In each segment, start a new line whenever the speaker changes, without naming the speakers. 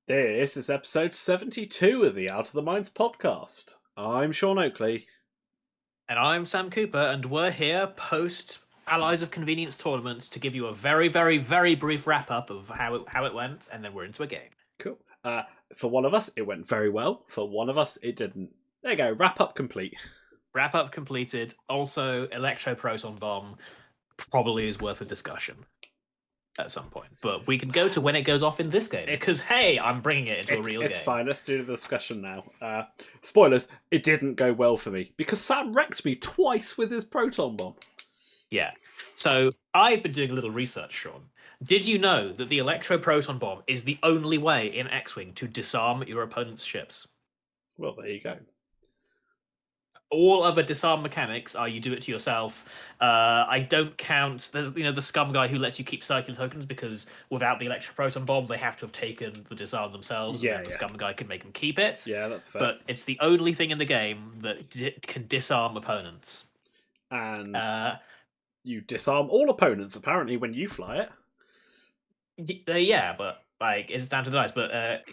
This is episode 72 of the Out of the Minds podcast. I'm Sean Oakley.
And I'm Sam Cooper, and we're here post Allies of Convenience tournament to give you a very, very, very brief wrap up of how it went, and then we're into a game.
Cool. For one of us, it went very well. For one of us, it didn't. There you go. Wrap up complete.
Wrap up completed. Also, Electro Proton Bomb probably is worth a discussion at some point, but we can go to when it goes off in this game because hey, I'm bringing it into a real game.
It's fine. Let's do the discussion now. Spoilers: it didn't go well for me because Sam wrecked me twice with his proton bomb.
Yeah. So I've been doing a little research, Sean. Did you know that the Electro Proton Bomb is the only way in X-Wing to disarm your opponent's ships?
Well, there you go.
All other disarm mechanics are you do it to yourself. I don't count. There's the scum guy who lets you keep circular tokens because without the Electro Proton Bomb, they have to have taken the disarm themselves.
Yeah,
and the scum guy can make them keep it.
Yeah, that's fair.
But it's the only thing in the game that can disarm opponents.
And you disarm all opponents apparently when you fly
it. Yeah, but like it's down to the dice. But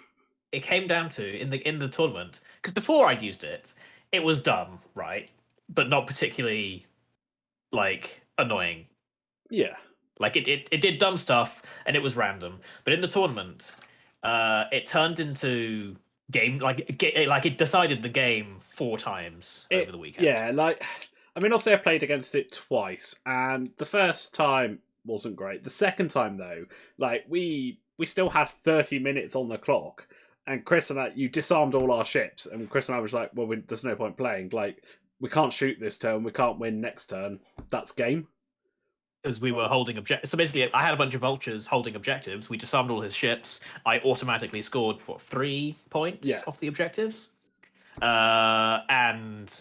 it came down to in the tournament because before I'd used it. It was dumb, right? But not particularly, annoying.
Yeah.
Like, it did dumb stuff, and it was random. But in the tournament, it turned into game... it decided the game 4 times over the weekend.
Yeah, obviously I played against it twice, and the first time wasn't great. The second time, though, we still had 30 minutes on the clock, and Chris and I, you disarmed all our ships, and Chris and I was like, well, there's no point playing. We can't shoot this turn, we can't win next turn. That's game.
Because we were holding objectives. So basically, I had a bunch of vultures holding objectives. We disarmed all his ships. I automatically scored, 3 points off the objectives? And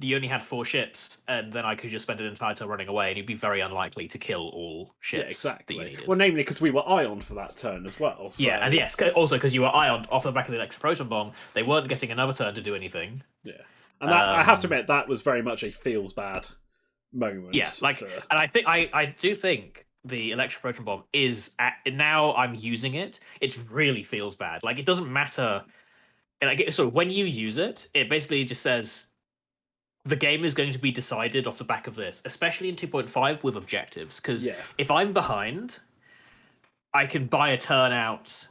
you only had 4 ships, and then I could just spend an entire turn running away, and you'd be very unlikely to kill all ships.
Yeah, exactly.
That you needed.
Well, namely because we were ioned for that turn as well. So...
Yeah, and yes, also because you were ioned off the back of the Electro Proton Bomb, they weren't getting another turn to do anything.
Yeah, and I have to admit that was very much a feels bad moment.
Yeah, and I do think the Electro Proton Bomb is now I'm using it. It really feels bad. It doesn't matter. So when you use it, it basically just says. The game is going to be decided off the back of this, especially in 2.5 with objectives. Because if I'm behind, I can buy a turn out.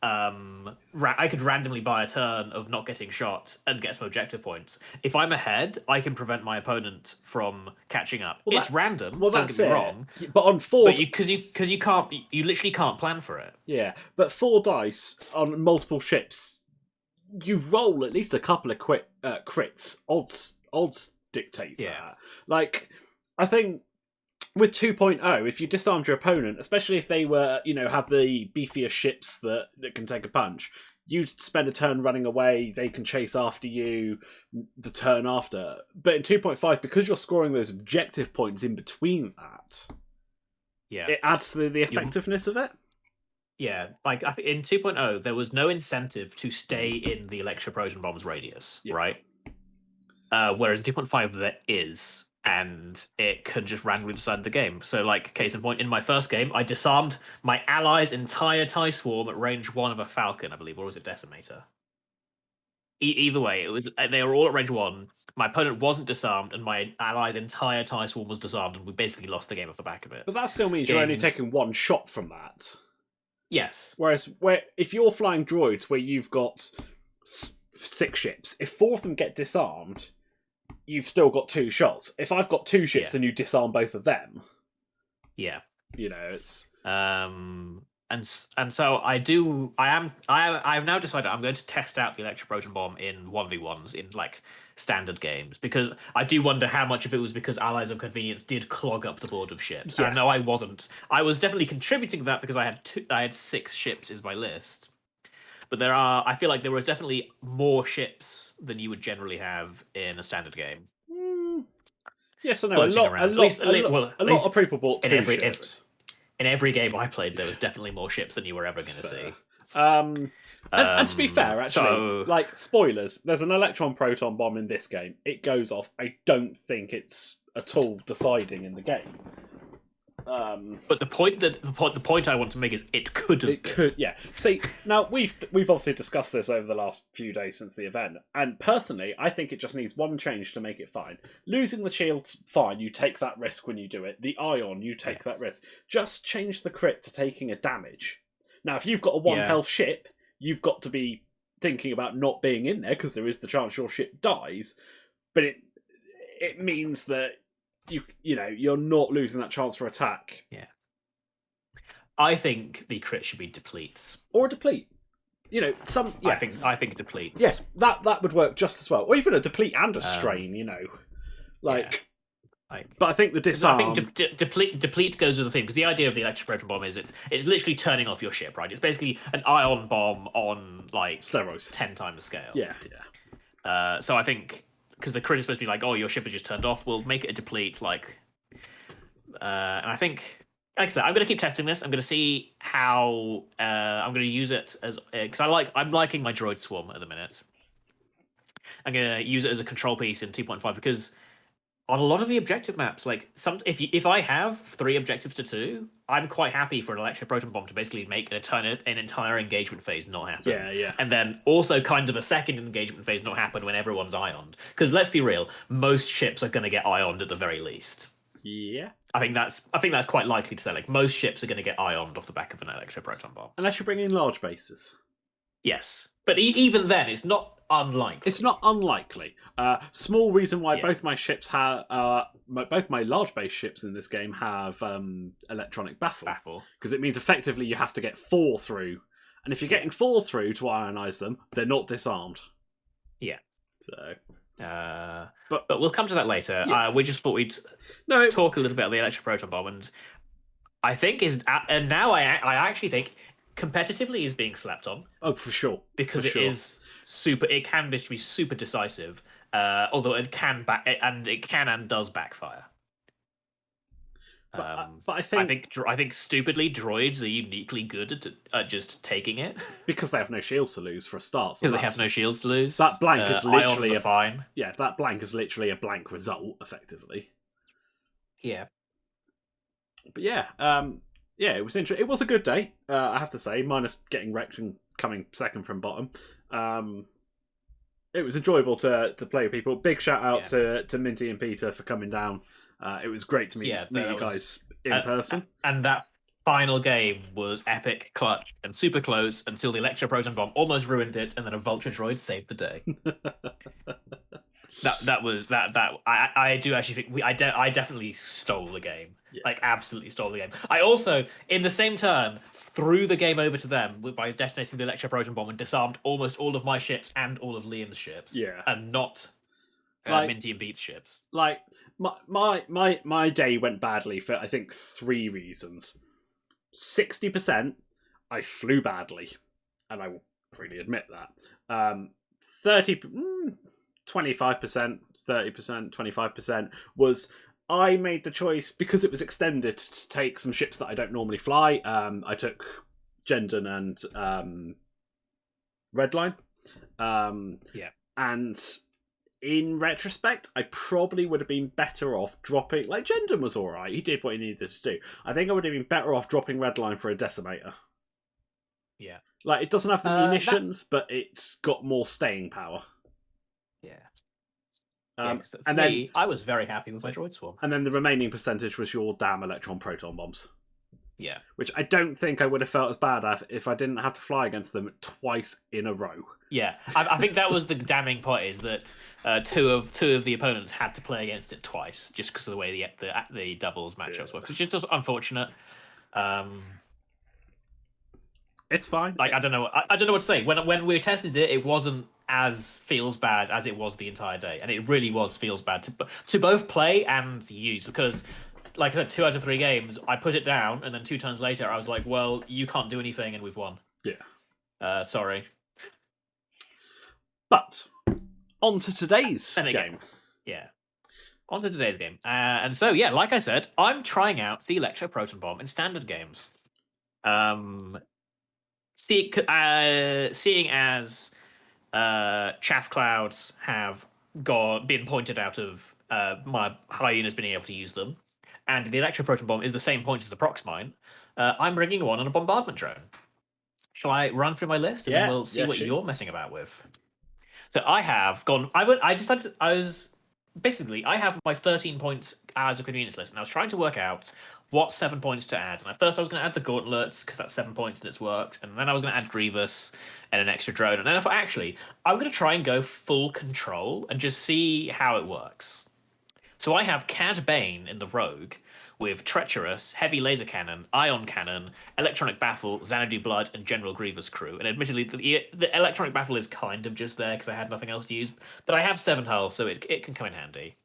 I could randomly buy a turn of not getting shot and get some objective points. If I'm ahead, I can prevent my opponent from catching up. Well, it's random. Well, that's don't get me wrong.
But on 4,
because you can't, you literally can't plan for it.
Yeah, but 4 dice on multiple ships, you roll at least a couple of crits. Odds dictate that. I think with 2.0, if you disarmed your opponent, especially if they were, have the beefier ships that can take a punch, you spend a turn running away, they can chase after you the turn after. But in 2.5, because you're scoring those objective points in between that, it adds to the effectiveness of it.
Yeah, in 2.0, there was no incentive to stay in the Electro Proton Bomb's radius, right? Whereas in 2.5 there is, and it can just randomly decide the game. So, case in point, in my first game, I disarmed my ally's entire TIE Swarm at range 1 of a Falcon, I believe, or was it Decimator? Either way, they were all at range 1. My opponent wasn't disarmed, and my ally's entire TIE Swarm was disarmed, and we basically lost the game off the back of it.
But that still means you're only taking 1 shot from that.
Yes.
Whereas, if you're flying droids where you've got 6 ships, if 4 of them get disarmed, you've still got 2 shots. If I've got 2 ships and you disarm both of them, it's
and so I've now decided I'm going to test out the Electro Proton Bomb in 1v1s in standard games because I do wonder how much of it was because Allies of Convenience did clog up the board of ships. Yeah. I know I wasn't. I was definitely contributing to that because I had 6 ships is my list. But I feel like there was definitely more ships than you would generally have in a standard game.
Yes, I know. A lot of people bought 2 ships.
In every game I played, there was definitely more ships than you were ever going to see.
And to be fair, actually, spoilers, there's an electron proton bomb in this game. It goes off. I don't think it's at all deciding in the game.
But the point I want to make is it could have.
It could, yeah. See, now we've obviously discussed this over the last few days since the event, and personally, I think it just needs one change to make it fine. Losing the shield, fine. You take that risk when you do it. The ion, you take that risk. Just change the crit to taking a damage. Now, if you've got a 1 health ship, you've got to be thinking about not being in there because there is the chance your ship dies. But it means that you're not losing that chance for attack.
Yeah. I think the crit should be depletes.
Or deplete.
I think depletes.
Yeah, that would work just as well. Or even a deplete and a strain, But I think the disarm.
I think deplete goes with the thing because the idea of the electric proton bomb is it's literally turning off your ship, right? It's basically an ion bomb on like
steroids,
10 times the scale.
Yeah.
So I think because the crit is supposed to be like, oh, your ship is just turned off, we'll make it a deplete, and I think. Like I said, I'm going to keep testing this. I'm going to see how I'm going to use it as because I'm liking my Droid Swarm at the minute. I'm going to use it as a control piece in 2.5 because on a lot of the objective maps, like if I have 3 objectives to 2, I'm quite happy for an electric proton bomb to basically make an entire engagement phase not happen.
Yeah.
And then also kind of a second engagement phase not happen when everyone's ioned. Because let's be real, most ships are going to get ioned at the very least.
Yeah.
I think that's quite likely to say. Like most ships are going to get ioned off the back of an electroproton bomb,
unless you bring in large bases.
Yes, but even then, it's not unlikely.
It's not unlikely. Small reason why both my ships have, both my large base ships in this game have electronic baffle because it means effectively you have to get 4 through, and if you're getting 4 through to ionize them, they're not disarmed.
Yeah.
So.
But we'll come to that later. Yeah. We just thought we'd talk a little bit about the electric proton bomb, and I think and now I actually think competitively is being slept on.
Oh, for sure,
because is super. It can be super decisive, although it can and does backfire.
But I think
stupidly droids are uniquely good at just taking it
because they have no shields to lose for a start.
Because they have no shields to lose.
That blank is literally
fine.
Yeah, that blank is literally a blank result, effectively.
Yeah.
But it was interesting. It was a good day, I have to say, minus getting wrecked and coming second from bottom. It was enjoyable to play with people. Big shout out to Minty and Peter for coming down. It was great to meet you guys in person.
And that final game was epic, clutch, and super close until the electroproton bomb almost ruined it, and then a vulture droid saved the day. I do actually think I definitely stole the game. Yeah. Like absolutely stole the game. I also, in the same turn, threw the game over to them by detonating the electroproton bomb and disarmed almost all of my ships and all of Liam's ships.
Yeah,
and not Minty and Beat's ships.
Like my day went badly for I think 3 reasons. 60%, I flew badly, and I will freely admit that. 25%, 30%, 25% was I made the choice because it was extended to take some ships that I don't normally fly. I took Jendon and Redline. And in retrospect, I probably would have been better off dropping... Like, Jendon was alright. He did what he needed to do. I think I would have been better off dropping Redline for a Decimator.
Yeah.
Like, it doesn't have the munitions, but it's got more staying power.
Yeah.
And then
I was very happy with my Droid Swarm.
And then the remaining percentage was your damn electron proton bombs.
Yeah.
Which I don't think I would have felt as bad if I didn't have to fly against them twice in a row.
Yeah, I think that was the damning part, is that two of the opponents had to play against it twice just because of the way the doubles matchups work, which is just unfortunate.
It's fine.
Like I don't know what to say. When we tested it, it wasn't as feels bad as it was the entire day, and it really feels bad to both play and use, because like I said, 2 out of 3 games I put it down, and then 2 turns later I was like, well, you can't do anything and we've won.
Yeah.
Sorry.
But on to today's game.
Yeah. On to today's game. And so yeah, like I said, I'm trying out the Electroproton Bomb in standard games. Seeing as chaff clouds have been pointed out of my hyenas being able to use them, and the electroproton bomb is the same points as the prox mine, I'm bringing one on a bombardment drone. Shall I run through my list and then we'll see what you're messing about with? So I have gone. I decided I was basically I have my 13 point hours of convenience list, and I was trying to work out what 7 points to add. And at first I was going to add the gauntlets because that's 7 points and it's worked, and then I was going to add Grievous and an extra drone, and then I thought actually I'm going to try and go full control and just see how it works. So I have Cad Bane in the Rogue with Treacherous, Heavy Laser Cannon, Ion Cannon, Electronic Baffle, Xanadu Blood, and General Grievous crew. And admittedly, the Electronic Baffle is kind of just there because I had nothing else to use, but I have 7 hulls, so it can come in handy.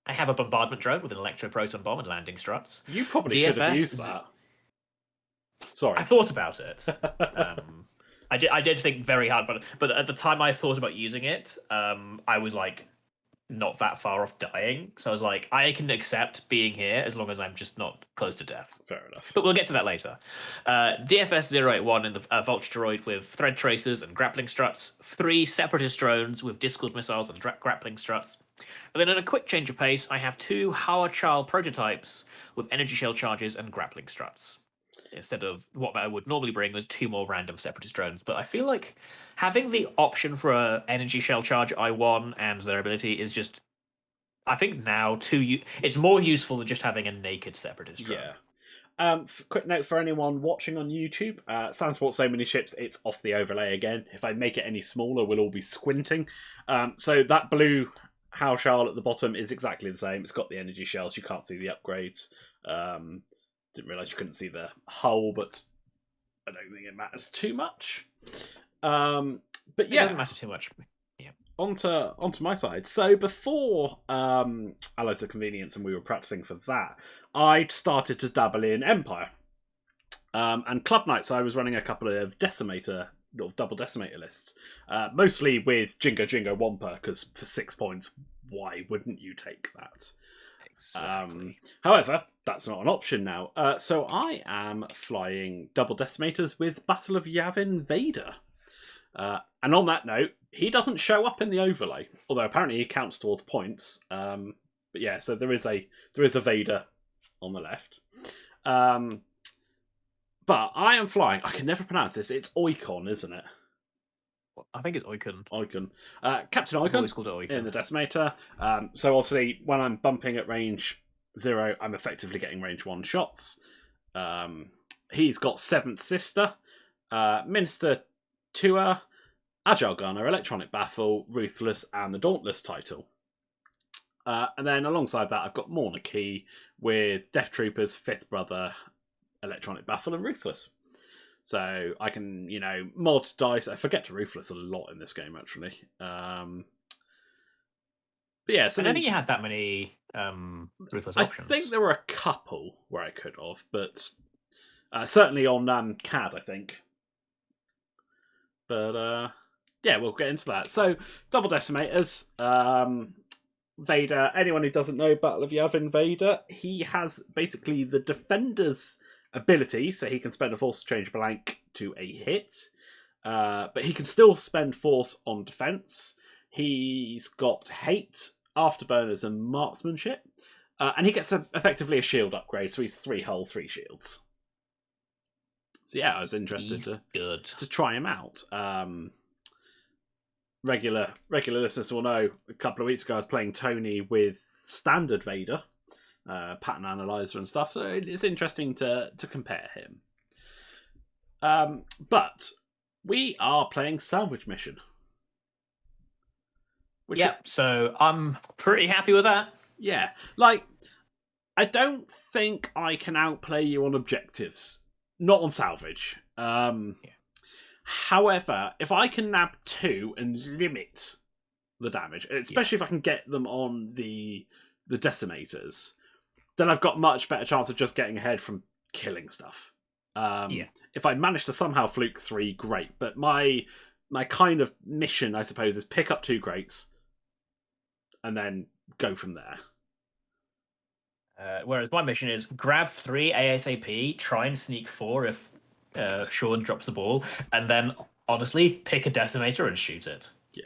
I have a bombardment drone with an electroproton bomb and landing struts.
You probably should have used that. Sorry.
I thought about it. I did think very hard about it, but at the time I thought about using it, I was like, not that far off dying, so I was like, I can accept being here as long as I'm just not close to death.
Fair enough.
But we'll get to that later. DFS 081 in the Vulture Droid with thread tracers and grappling struts, 3 separatist drones with Discord missiles and grappling struts. And then in a quick change of pace, I have 2 Howard-Chal prototypes with energy shell charges and grappling struts. Instead of what I would normally bring was 2 more random separatist drones. But I feel like having the option for a energy shell charge I1 and their ability is just, I think now it's more useful than just having a naked separatist drone.
Yeah. Quick note for anyone watching on YouTube, Sans bought so many ships, it's off the overlay again. If I make it any smaller, we'll all be squinting. So that blue Hal Shell at the bottom is exactly the same. It's got the energy shells. You can't see the upgrades. Didn't realise you couldn't see the hull, but I don't think it matters too much. But yeah,
it doesn't matter too much. Yeah.
Onto my side. So before Allies of Convenience and we were practicing for that, I'd started to dabble in Empire. And Club Nights, I was running a couple of Decimator, or double Decimator lists, mostly with Jingo Jingo Wampa, because for 6 points, why wouldn't you take that?
Exactly.
However, that's not an option now. So I am flying double Decimators with Battle of Yavin Vader. And on that note, he doesn't show up in the overlay, although apparently he counts towards points. But yeah, so there is a Vader on the left. But I am flying. I can never pronounce this. It's Oikon, isn't it?
I think it's Oikon.
Captain Oikon.
Always called it Oikon.
In the Decimator. So obviously, when I'm bumping at range 0, I'm effectively getting range 1 shots. He's got 7th Sister, Minister Tua, Agile Gunner, Electronic Baffle, Ruthless, and the Dauntless title. And then alongside that, I've got Morna Key with Death Troopers, 5th Brother, Electronic Baffle, and Ruthless. So I can, mod dice. I forget to Ruthless a lot in this game, actually. But yeah,
I don't think you had that many Ruthless options.
I think there were a couple where I could have, but certainly on CAD, I think. But yeah, we'll get into that. So, double Decimators. Vader, anyone who doesn't know Battle of Yavin Vader, he has basically the Defender's ability, so he can spend a force change blank to a hit, but he can still spend force on defense. He's got hate, afterburners, and marksmanship, and he gets effectively a shield upgrade, so he's 3 hull, 3 shields. So yeah, I was interested to try him out. Regular listeners will know a couple of weeks ago I was playing Tony with standard Vader, pattern analyzer and stuff, so it's interesting to compare him. But we are playing Salvage Mission.
So I'm pretty happy with that.
Yeah, I don't think I can outplay you on objectives, not on Salvage. However, if I can nab 2 and limit the damage, especially if I can get them on the Decimators, then I've got much better chance of just getting ahead from killing stuff. If I manage to somehow fluke 3, great. But my kind of mission, I suppose, is pick up 2 crates and then go from there.
Whereas my mission is grab 3 ASAP, try and sneak 4 if Sean drops the ball, and then honestly pick a Decimator and shoot it.
Yeah.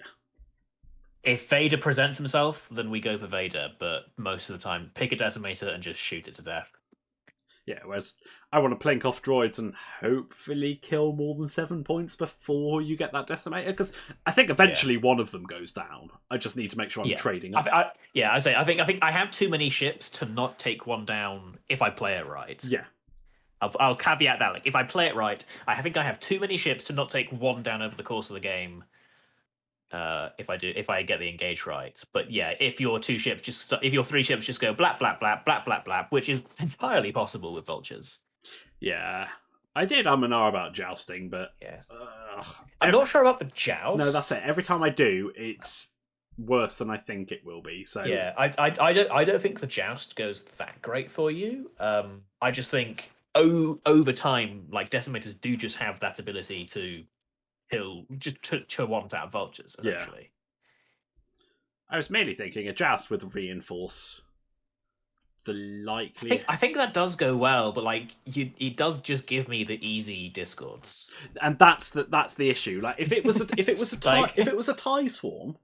If Vader presents himself, then we go for Vader. But most of the time, pick a Decimator and just shoot it to death.
Yeah, whereas I want to plink off droids and hopefully kill more than 7 points before you get that Decimator, because I think eventually one of them goes down. I just need to make sure I'm trading up.
I think I have too many ships to not take one down if I play it right.
Yeah.
I'll caveat that. Like, if I play it right, I think I have too many ships to not take one down over the course of the game. If I get the engage right. But yeah, if your 3 ships just go blap blap blap blap blap blap, which is entirely possible with vultures.
Yeah, I did and ah about jousting, but
yeah, I'm not sure about the joust.
No, that's it. Every time I do, it's worse than I think it will be. So
yeah, I don't think the joust goes that great for you. I just think over time, like Decimators do just have that ability to kill, just to want out vultures essentially. Yeah.
I was mainly thinking a joust with reinforce the likely.
I think that does go well, but like it does just give me the easy discords,
and that's the issue. Like if it was if it was a tie swarm,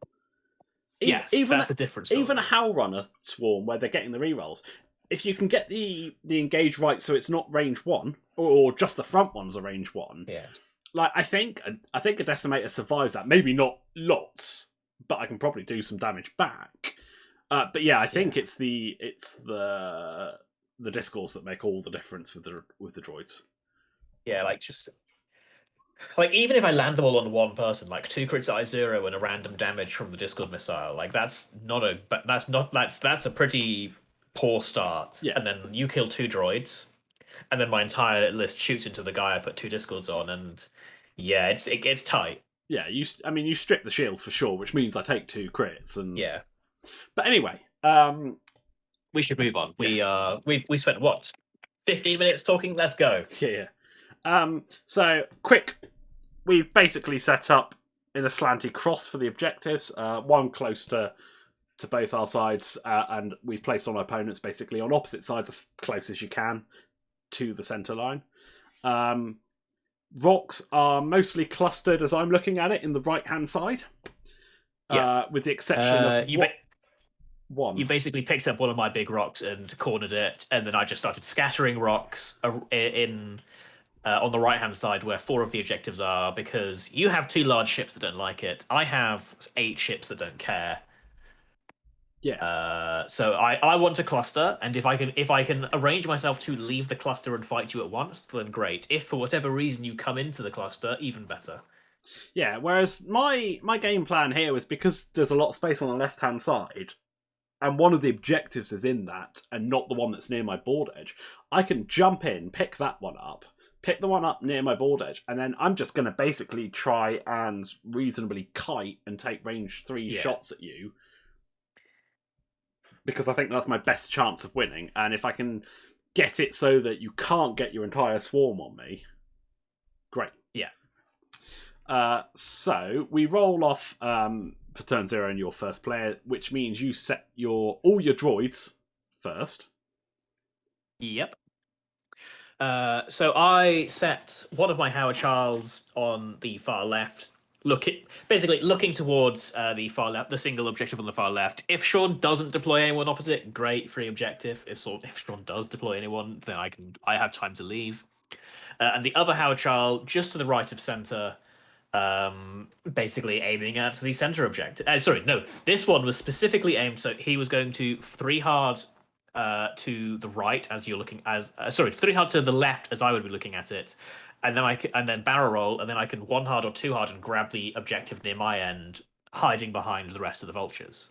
even that's a different story.
Even a Howl Runner swarm where they're getting the rerolls. If you can get the engage right, so it's not range 1, or just the front ones are range 1.
Yeah.
Like I think a Decimator survives that. Maybe not lots, but I can probably do some damage back. But yeah, I think it's the discourse that make all the difference with the droids.
Yeah, like even if I land them all on one person, like 2 crits at I0 and a random damage from the Discord missile, like that's a pretty poor start.
Yeah.
And then you kill 2 droids, and then my entire list shoots into the guy I put 2 discords on, and yeah, it gets tight.
Yeah, you strip the shields for sure, which means I take 2 crits, and
yeah.
But anyway,
we should move on. Yeah. We spent what 15 minutes talking. Let's go.
Yeah. So quick, we've basically set up in a slanty cross for the objectives. One close to both our sides, and we've placed on our opponents basically on opposite sides as close as you can to the center line. Rocks are mostly clustered as I'm looking at it in the right hand side. Yeah. With the exception of one.
You basically picked up one of my big rocks and cornered it, and then I just started scattering rocks in on the right-hand side where 4 of the objectives are, because you have 2 large ships that don't like it. I have 8 ships that don't care.
Yeah.
So I want to cluster, and if I can arrange myself to leave the cluster and fight you at once, then great. If for whatever reason you come into the cluster, even better.
Yeah, whereas my game plan here was, because there's a lot of space on the left-hand side, and one of the objectives is in that, and not the one that's near my board edge, I can jump in, pick that one up, pick the one up near my board edge, and then I'm just going to basically try and reasonably kite and take range 3 shots at you, because I think that's my best chance of winning. And if I can get it so that you can't get your entire swarm on me, great.
Yeah.
So we roll off for turn 0 and your first player, which means you set all your droids first.
Yep. So I set one of my Howard Charles on the far left, looking towards the far left, the single objective on the far left. If Sean doesn't deploy anyone opposite, great, free objective. If Sean does deploy anyone, then I have time to leave. And the other Howard Charles just to the right of center, basically aiming at the center objective. Sorry, no, this one was specifically aimed, so he was going to 3 hard to the right as you're looking 3 hard to the left as I would be looking at it, and then barrel roll, and then I can 1 hard or 2 hard and grab the objective near my end, hiding behind the rest of the vultures.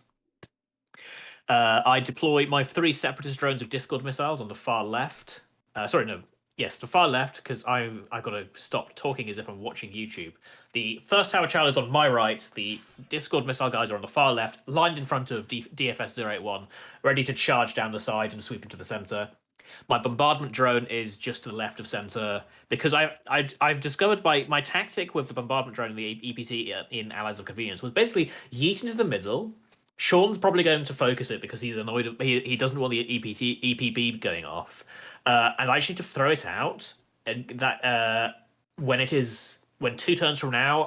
I deploy my 3 separatist drones of Discord missiles on the far left. The far left, because I've got to stop talking as if I'm watching YouTube. The first Tower Child is on my right. The Discord missile guys are on the far left, lined in front of DFS 081, ready to charge down the side and sweep into the center. My bombardment drone is just to the left of center, because I've discovered my tactic with the bombardment drone and the EPT in Allies of Convenience was basically yeet into the middle. Sean's probably going to focus it because he's annoyed. He doesn't want the EPB going off. And I just need to throw it out, and that when it is when 2 turns from now,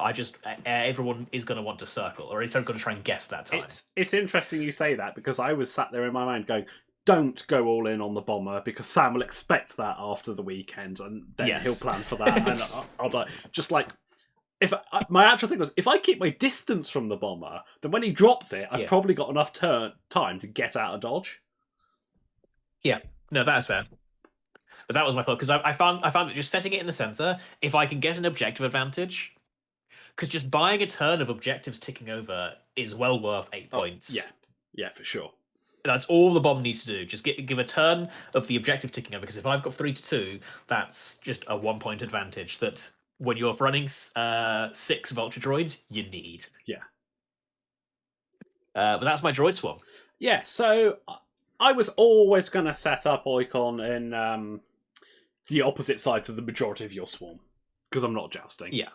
everyone is going to want to circle, or is going to try and guess that time.
It's interesting you say that, because I was sat there in my mind going, don't go all in on the bomber, because Sam will expect that after the weekend, and then he'll plan for that. And I'll like, just like, my actual thing was, if I keep my distance from the bomber, then when he drops it, I've probably got enough time to get out of dodge.
Yeah, no, that's fair. But that was my thought, because I found that just setting it in the center, if I can get an objective advantage, because just buying a turn of objectives ticking over is well worth 8 points.
Yeah, for sure.
That's all the bomb needs to do. Just give a turn of the objective ticking over, because if I've got 3-2, that's just a 1-point advantage that when you're running 6 vulture droids, you need.
Yeah.
But that's my droid swarm.
Yeah, so I was always going to set up Oicon in the opposite side to the majority of your swarm, because I'm not jousting.
Yeah.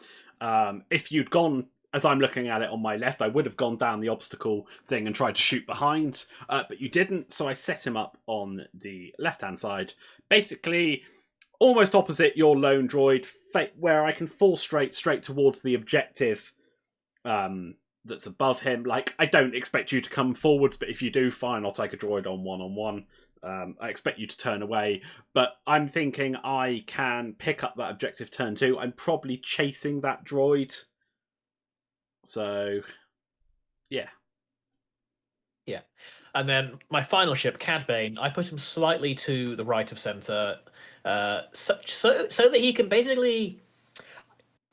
If you'd gone, as I'm looking at it on my left, I would have gone down the obstacle thing and tried to shoot behind, but you didn't, so I set him up on the left-hand side, basically almost opposite your lone droid, where I can fall straight towards the objective that's above him. Like, I don't expect you to come forwards, but if you do, fine, I'll take a droid on one-on-one. I expect you to turn away, but I'm thinking I can pick up that objective turn 2. I'm probably chasing that droid. So, yeah.
Yeah. And then my final ship, Cad Bane, I put him slightly to the right of center, so that he can basically...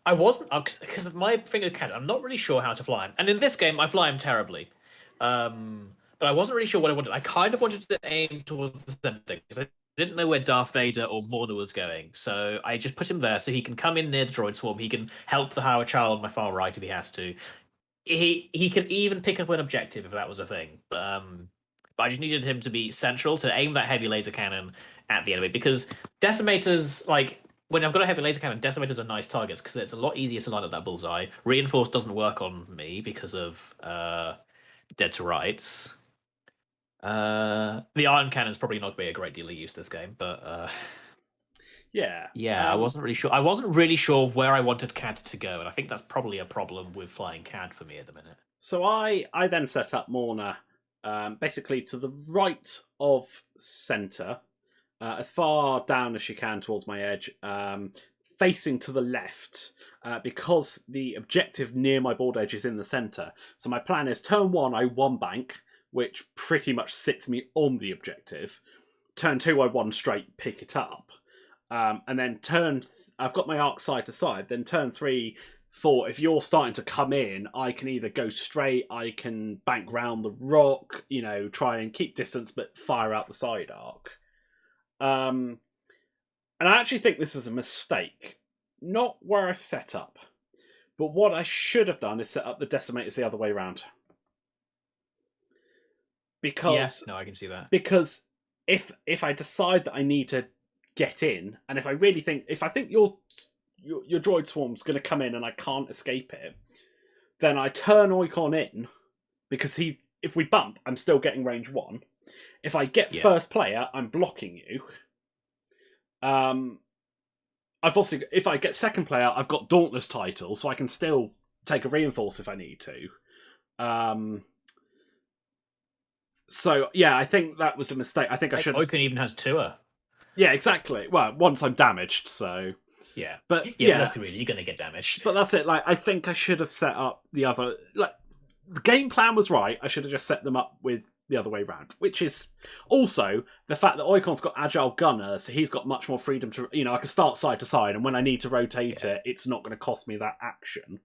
I wasn't... Because of my finger Cad, I'm not really sure how to fly him. And in this game, I fly him terribly. But I wasn't really sure what I wanted. I kind of wanted to aim towards the center, because I didn't know where Darth Vader or Morna was going. So I just put him there so he can come in near the droid swarm. He can help the Howard Child on my far right if he has to. He can even pick up an objective if that was a thing. But I just needed him to be central to aim that heavy laser cannon at the enemy, because Decimators, like, when I've got a heavy laser cannon, Decimators are nice targets because it's a lot easier to line up that bullseye. Reinforced doesn't work on me because of dead to rights. The iron cannon's probably not going to be a great deal of use this game, but
yeah,
I wasn't really sure. I wasn't really sure where I wanted Cad to go, and I think that's probably a problem with flying Cad for me at the minute.
So I then set up Morna basically to the right of centre, as far down as she can towards my edge, facing to the left, because the objective near my board edge is in the centre. So my plan is turn 1, I 1 bank, which pretty much sits me on the objective. Turn 2, I 1 straight, pick it up. And then I've got my arc side to side. Then turn 3, 4, if you're starting to come in, I can either go straight, I can bank round the rock, try and keep distance, but fire out the side arc. And I actually think this is a mistake. Not where I've set up, but what I should have done is set up the Decimators the other way around. Because
I can see that.
Because if I decide that I need to get in, and if I think your droid swarm's going to come in and I can't escape it, then I turn Oicon in, because if we bump, I'm still getting range 1. If I get first player, I'm blocking you. I've also, if I get second player, I've got Dauntless title, so I can still take a reinforce if I need to. So yeah, I think that was a mistake. I think I should.
Oicon even has tour.
Yeah, exactly. Well, once I'm damaged, so
yeah.
But
let's be real, you're gonna get damaged.
But that's it. Like, I think I should have set up the other. Like, the game plan was right. I should have just set them up with the other way around, which is also the fact that Oicon's got Agile Gunner, so he's got much more freedom to. I can start side to side, and when I need to rotate it, it's not going to cost me that action.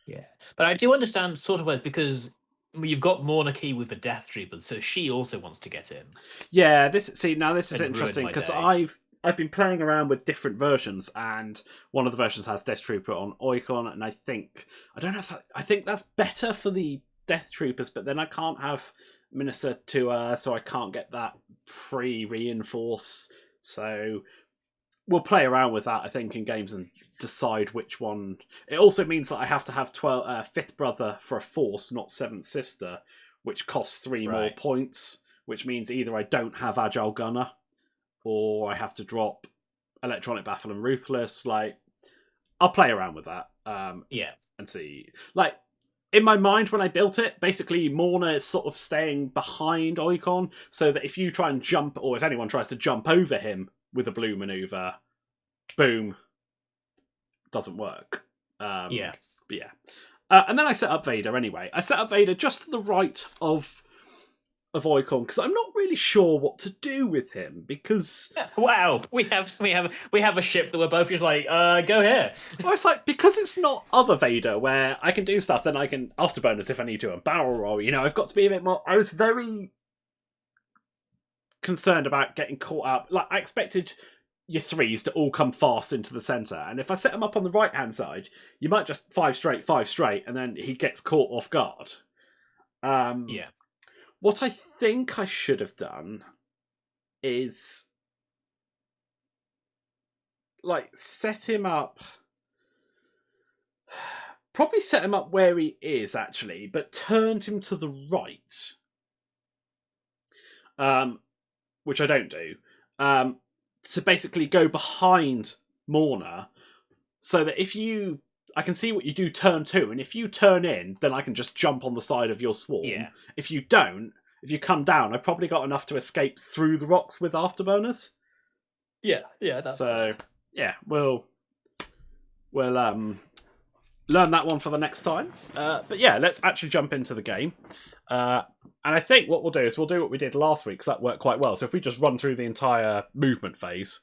Yeah, but I do understand sort of ways, because you've got Monarchy with the Death Troopers, so she also wants to get in.
Yeah, this is interesting, because I've been playing around with different versions, and one of the versions has Death Trooper on Oicon, and I think that's better for the Death Troopers, but then I can't have Minister to so I can't get that free reinforce. So we'll play around with that, I think, in games and decide which one. It also means that I have to have 5th brother for a force, not 7th sister, which costs 3 more points, which means either I don't have Agile Gunner, or I have to drop Electronic Baffle and Ruthless. Like, I'll play around with that. And see, like, in my mind when I built it, basically Morna is sort of staying behind Oikon, so that if you try and jump, or if anyone tries to jump over him with a blue maneuver, boom, doesn't work. But yeah. And then I set up Vader anyway. I set up Vader just to the right of Oikon because I'm not really sure what to do with him because
wow, we have a ship that we're both just like go here.
Well, it's like because it's not other Vader where I can do stuff, then I can afterburners if I need to and barrel roll. I've got to be a bit more. I was very concerned about getting caught up. Like I expected your threes to all come fast into the center, and if I set them up on the right hand side, you might just 5 straight, and then he gets caught off guard. What I think I should have done is like set him up. Probably set him up where he is actually, but turned him to the right. Which I don't do. To basically go behind Morna, so that I can see what you do turn 2, and if you turn in, then I can just jump on the side of your swarm.
Yeah.
If you don't, if you come down, I've probably got enough to escape through the rocks with afterburners.
Yeah, that's
so. Yeah, we'll learn that one for the next time. But yeah, let's actually jump into the game. And I think what we'll do is we'll do what we did last week because that worked quite well. So if we just run through the entire movement phase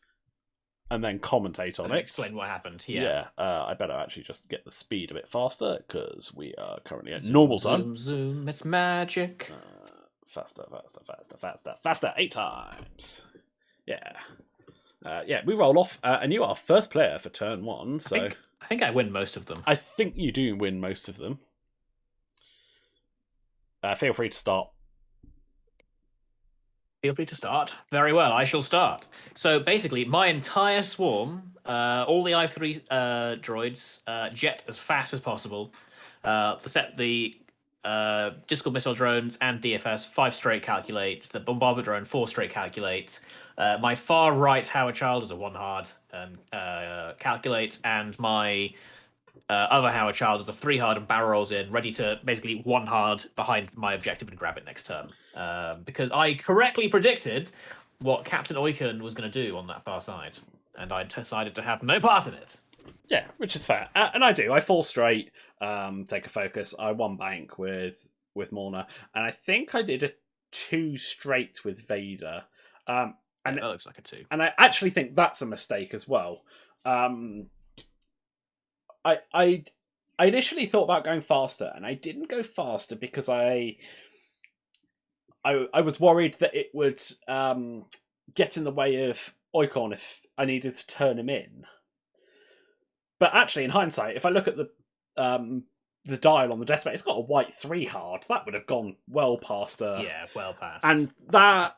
and then commentate on it.
Explain what happened.
I better actually just get the speed a bit faster because we are currently at normal time.
Zoom, it's magic.
Faster. 8 times. Yeah. We roll off, and you are first player for turn 1. So
I think I win most of them.
I think you do win most of them. Feel free to start.
Feel free to start. Very well, I shall start. So basically, my entire swarm, all the I-3 droids, jet as fast as possible. The Discord missile drones and DFS 5 straight calculate. The bombardment drone 4 straight calculate. My far right Howard Child is a 1 hard calculate, and my other Howard Child is a 3 hard and barrel rolls in, ready to basically 1 hard behind my objective and grab it next turn. Because I correctly predicted what Captain Oikon was going to do on that far side, and I decided to have no part in it.
Yeah, which is fair. And I do. I fall straight, take a focus. I 1 bank with Morna, and I think I did a 2 straight with Vader. And
that looks like a 2.
And I actually think that's a mistake as well. I initially thought about going faster, and I didn't go faster because I was worried that it would get in the way of Oikon if I needed to turn him in. But actually, in hindsight, if I look at the dial on the Decimator, it's got a white 3 hard. That would have gone well past.
Well past.
And that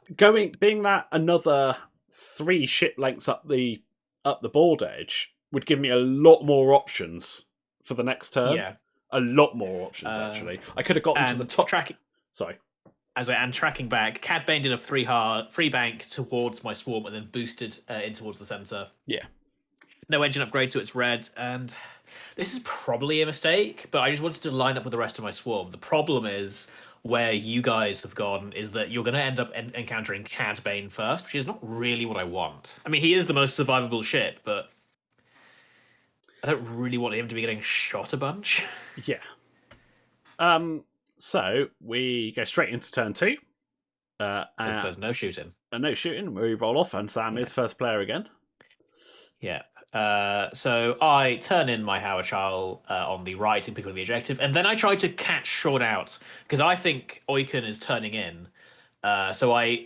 being that another 3 ship lengths up the board edge would give me a lot more options for the next turn.
Yeah,
a lot more options actually. I could have gotten to the top. Sorry.
And tracking back, Cad Bane did a 3 bank towards my swarm and then boosted in towards the center.
Yeah.
No engine upgrade, so it's red, and this is probably a mistake, but I just wanted to line up with the rest of my swarm. The problem is where you guys have gone is that you're going to end up encountering Cad Bane first, which is not really what I want. I mean, he is the most survivable ship, but I don't really want him to be getting shot a bunch.
Yeah. So we go straight into turn 2.
There's no shooting.
No shooting. We roll off, and Sam is first player again.
Yeah. So I turn in my Howard Child on the right and pick up the objective, and then I try to catch short out because I think Oikon is turning in. So I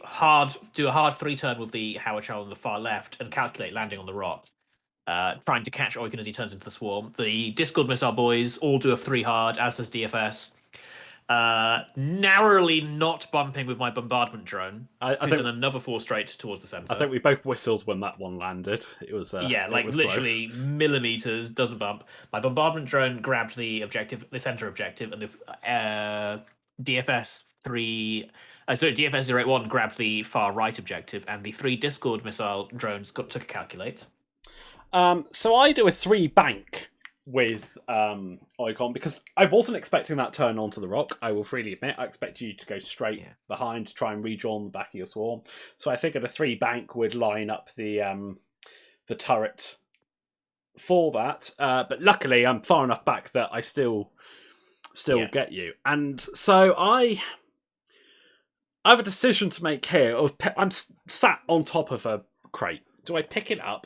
do a hard 3 turn with the Howard Child on the far left and calculate landing on the rock, trying to catch Oikon as he turns into the swarm. The Discord missile boys all do a 3 hard, as does DFS. Narrowly not bumping with my bombardment drone. I think another 4 straight towards the center.
I think we both whistled when that one landed. It was
literally close. Millimeters, doesn't bump. My bombardment drone grabbed the center objective, and the DFS 081 grabbed the far right objective, and the 3 Discord missile drones took a calculate.
So I do a 3 bank with Icon, because I wasn't expecting that turn onto the rock. I will freely admit, I expect you to go straight behind to try and rejoin the back of your swarm. So I figured a 3 bank would line up the turret for that. But luckily, I'm far enough back that I still get you. And so I have a decision to make here. I'm sat on top of a crate. Do I pick it up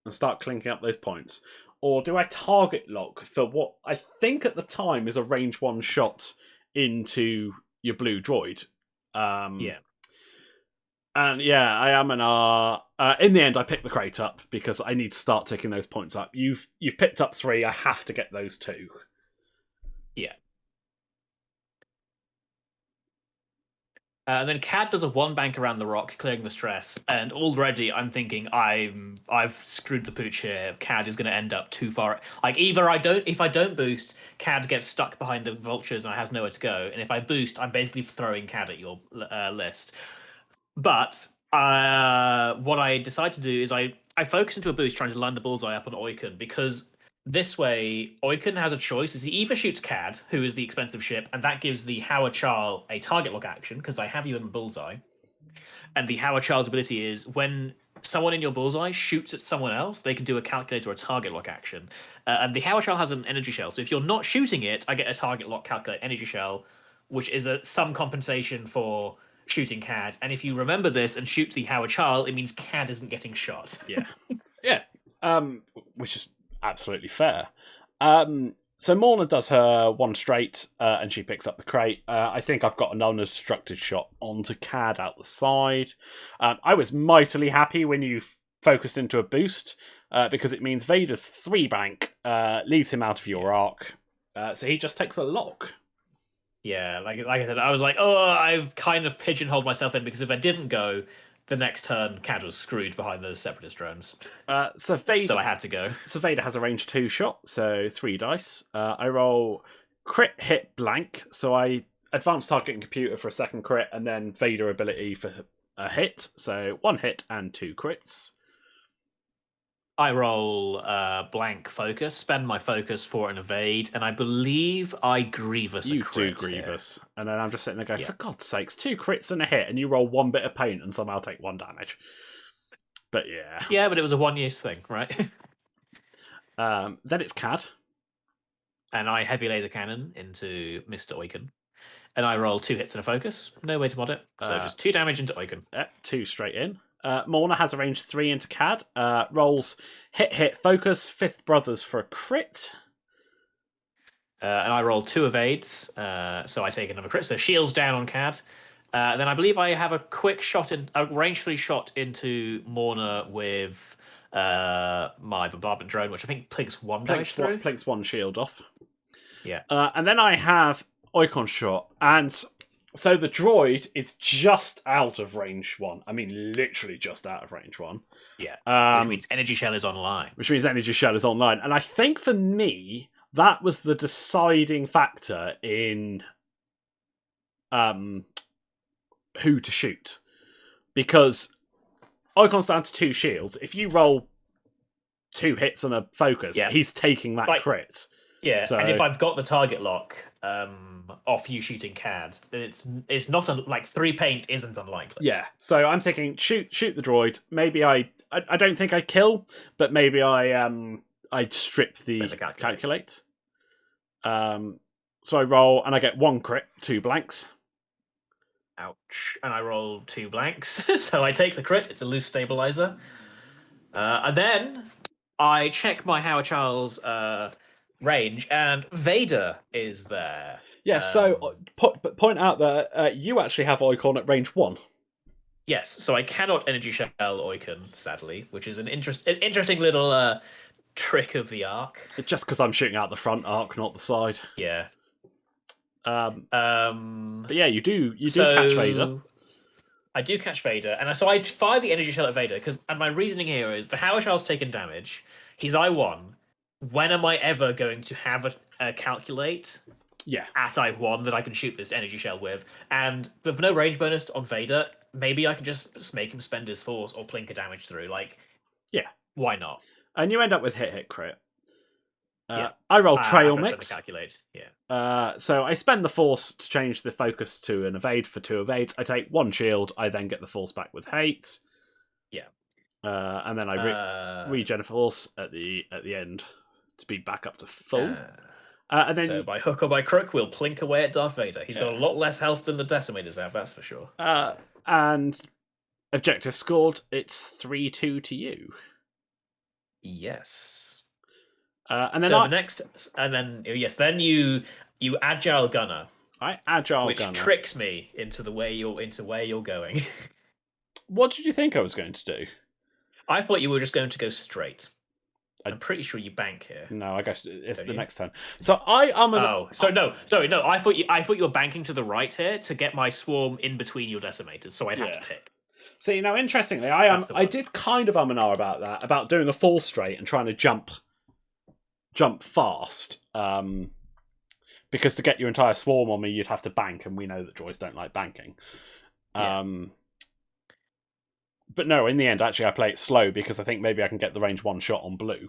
and start clinking up those points? Or do I target lock for what I think at the time is a range 1 shot into your blue droid? And yeah, I am an R. In the end, I pick the crate up because I need to start ticking those points up. You've picked up 3. I have to get those 2.
Yeah. And then Cad does a 1 bank around the rock, clearing the stress. And already I'm thinking I've screwed the pooch here. Cad is going to end up too far. Like either if I don't boost, Cad gets stuck behind the vultures and has nowhere to go. And if I boost, I'm basically throwing Cad at your list. But what I decide to do is I focus into a boost trying to line the bullseye up on Oiken, because this way Oiken has a choice. Is he either shoots Cad, who is the expensive ship, and that gives the Howard Charl a target lock action, because I have you in the bullseye. And the Howard Charl's ability is when someone in your bullseye shoots at someone else, they can do a calculate or a target lock action. And the Howard Charl has an energy shell. So if you're not shooting it, I get a target lock calculate energy shell, which is some compensation for shooting Cad. And if you remember this and shoot the Howard Charl, it means Cad isn't getting shot.
Yeah. Which is absolutely fair. So Morna does her 1 straight, and she picks up the crate. I think I've got an unobstructed shot onto Cad out the side. I was mightily happy when you focused into a boost, because it means Vader's 3 bank leaves him out of your arc, so he just takes a lock.
Yeah, like I said, I was like, oh, I've kind of pigeonholed myself in, because if I didn't go, the next turn, Cad was screwed behind those separatist drones.
So
I had to go.
So Vader has a range 2 shot, so 3 dice. I roll crit, hit, blank. So I advance targeting computer for a 2nd crit, and then Vader ability for a hit. So 1 hit and 2 crits.
I roll blank focus, spend my focus for an evade, and I believe I Grievous a crit.
You do Grievous. Here. And then I'm just sitting there going, for God's sakes, 2 crits and a hit, and you roll 1 bit of paint and somehow take 1 damage. But yeah.
Yeah, but it was a 1-use thing, right?
Then it's Cad.
And I heavy laser cannon into Mr. Oiken. And I roll 2 hits and a focus. No way to mod it. So just 2 damage into Oiken.
2 straight in. Morna has a range 3 into Cad. Rolls hit, focus, 5th Brothers for a crit.
And I roll 2 evades, so I take another crit. So shields down on Cad. Then I believe I have a quick shot, a range 3 shot into Morna with my bombardment drone, which I think plinks 1 dice through.
Plinks 1 shield off.
Yeah.
And then I have Oiken shot, and so the droid is just out of range 1. I mean, literally just out of range 1.
Yeah. Which means Energy Shell is online.
And I think for me, that was the deciding factor in who to shoot. Because Icon's down to 2 shields. If you roll 2 hits and a focus, he's taking that crit.
Yeah, so, and if I've got the target lock off you shooting Cad, then it's not like 3 paint isn't unlikely.
Yeah, so I'm thinking shoot the droid. Maybe I don't think I kill, but maybe I'd strip the calculate. So I roll and I get 1 crit, 2 blanks.
Ouch! And I roll 2 blanks, so I take the crit. It's a loose stabilizer, and then I check my Howard Charles range, and Vader is there.
Yeah, so point out that you actually have Oiken at range 1.
Yes, so I cannot energy shell Oiken, sadly, which is an interesting little trick of the arc.
Just because I'm shooting out the front arc, not the side.
Yeah.
But yeah, you do catch Vader.
I do catch Vader, and so I fire the energy shell at Vader, and my reasoning here is the Howard Charles taken damage. He's I1. When am I ever going to have a calculate at I1 that I can shoot this energy shell with? And with no range bonus on Vader, maybe I can just make him spend his force or plink a damage through. Like,
yeah,
why not?
And you end up with hit crit. I roll trail
I've done the
mix.
calculate. Yeah.
So I spend the force to change the focus to an evade for 2 evades. I take 1 shield. I then get the force back with hate.
Yeah.
And then I regen a force at the end to be back up to full. And then,
so by hook or by crook, we'll plink away at Darth Vader. He's got a lot less health than the Decimators have, that's for sure.
And objective scored. It's 3-2 to you.
Yes.
And then
then you agile gunner.
I agile
which
gunner,
tricks me into where you're going.
What did you think I was going to do?
I thought you were just going to go straight. I'm pretty sure you bank here.
No, I guess it's the next turn. So I am an.
Oh, so no, sorry, no. I thought you were banking to the right here to get my swarm in between your decimators, so I'd have to pick.
See, now interestingly, I did kind of and ah about that, about doing a full straight and trying to jump fast. Because to get your entire swarm on me, you'd have to bank, and we know that droids don't like banking. But no, in the end, actually, I play it slow because I think maybe I can get the range 1 shot on blue.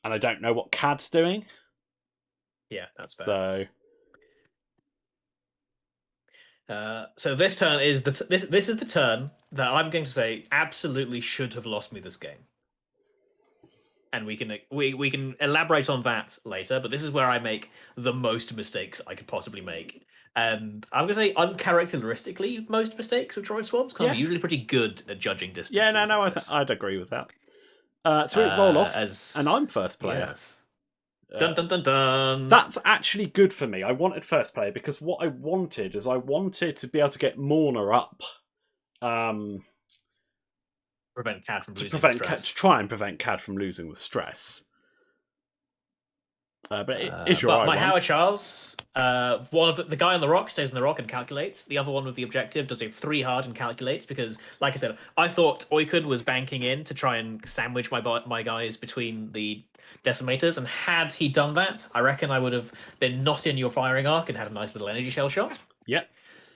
And I don't know what CAD's doing.
Yeah, that's fair. So this turn is this is the turn that I'm going to say absolutely should have lost me this game. And we can elaborate on that later, but this is where I make the most mistakes I could possibly make. And I'm going to say uncharacteristically most mistakes with Droid Swarms, because I'm usually pretty good at judging distance.
Yeah, no, I'd agree with that. So we roll off, and I'm first player.
Yes. Dun dun dun dun.
That's actually good for me. I wanted first player because what I wanted is to be able to get Morna up.
Prevent CAD from losing the stress.
To try and prevent CAD from losing the stress. But it is your
my Howard Charles, one of the guy on the rock stays on the rock and calculates. The other one with the objective does a 3 hard and calculates because, like I said, I thought Oikun was banking in to try and sandwich my guys between the decimators, and had he done that, I reckon I would have been not in your firing arc and had a nice little energy shell shot.
Yep.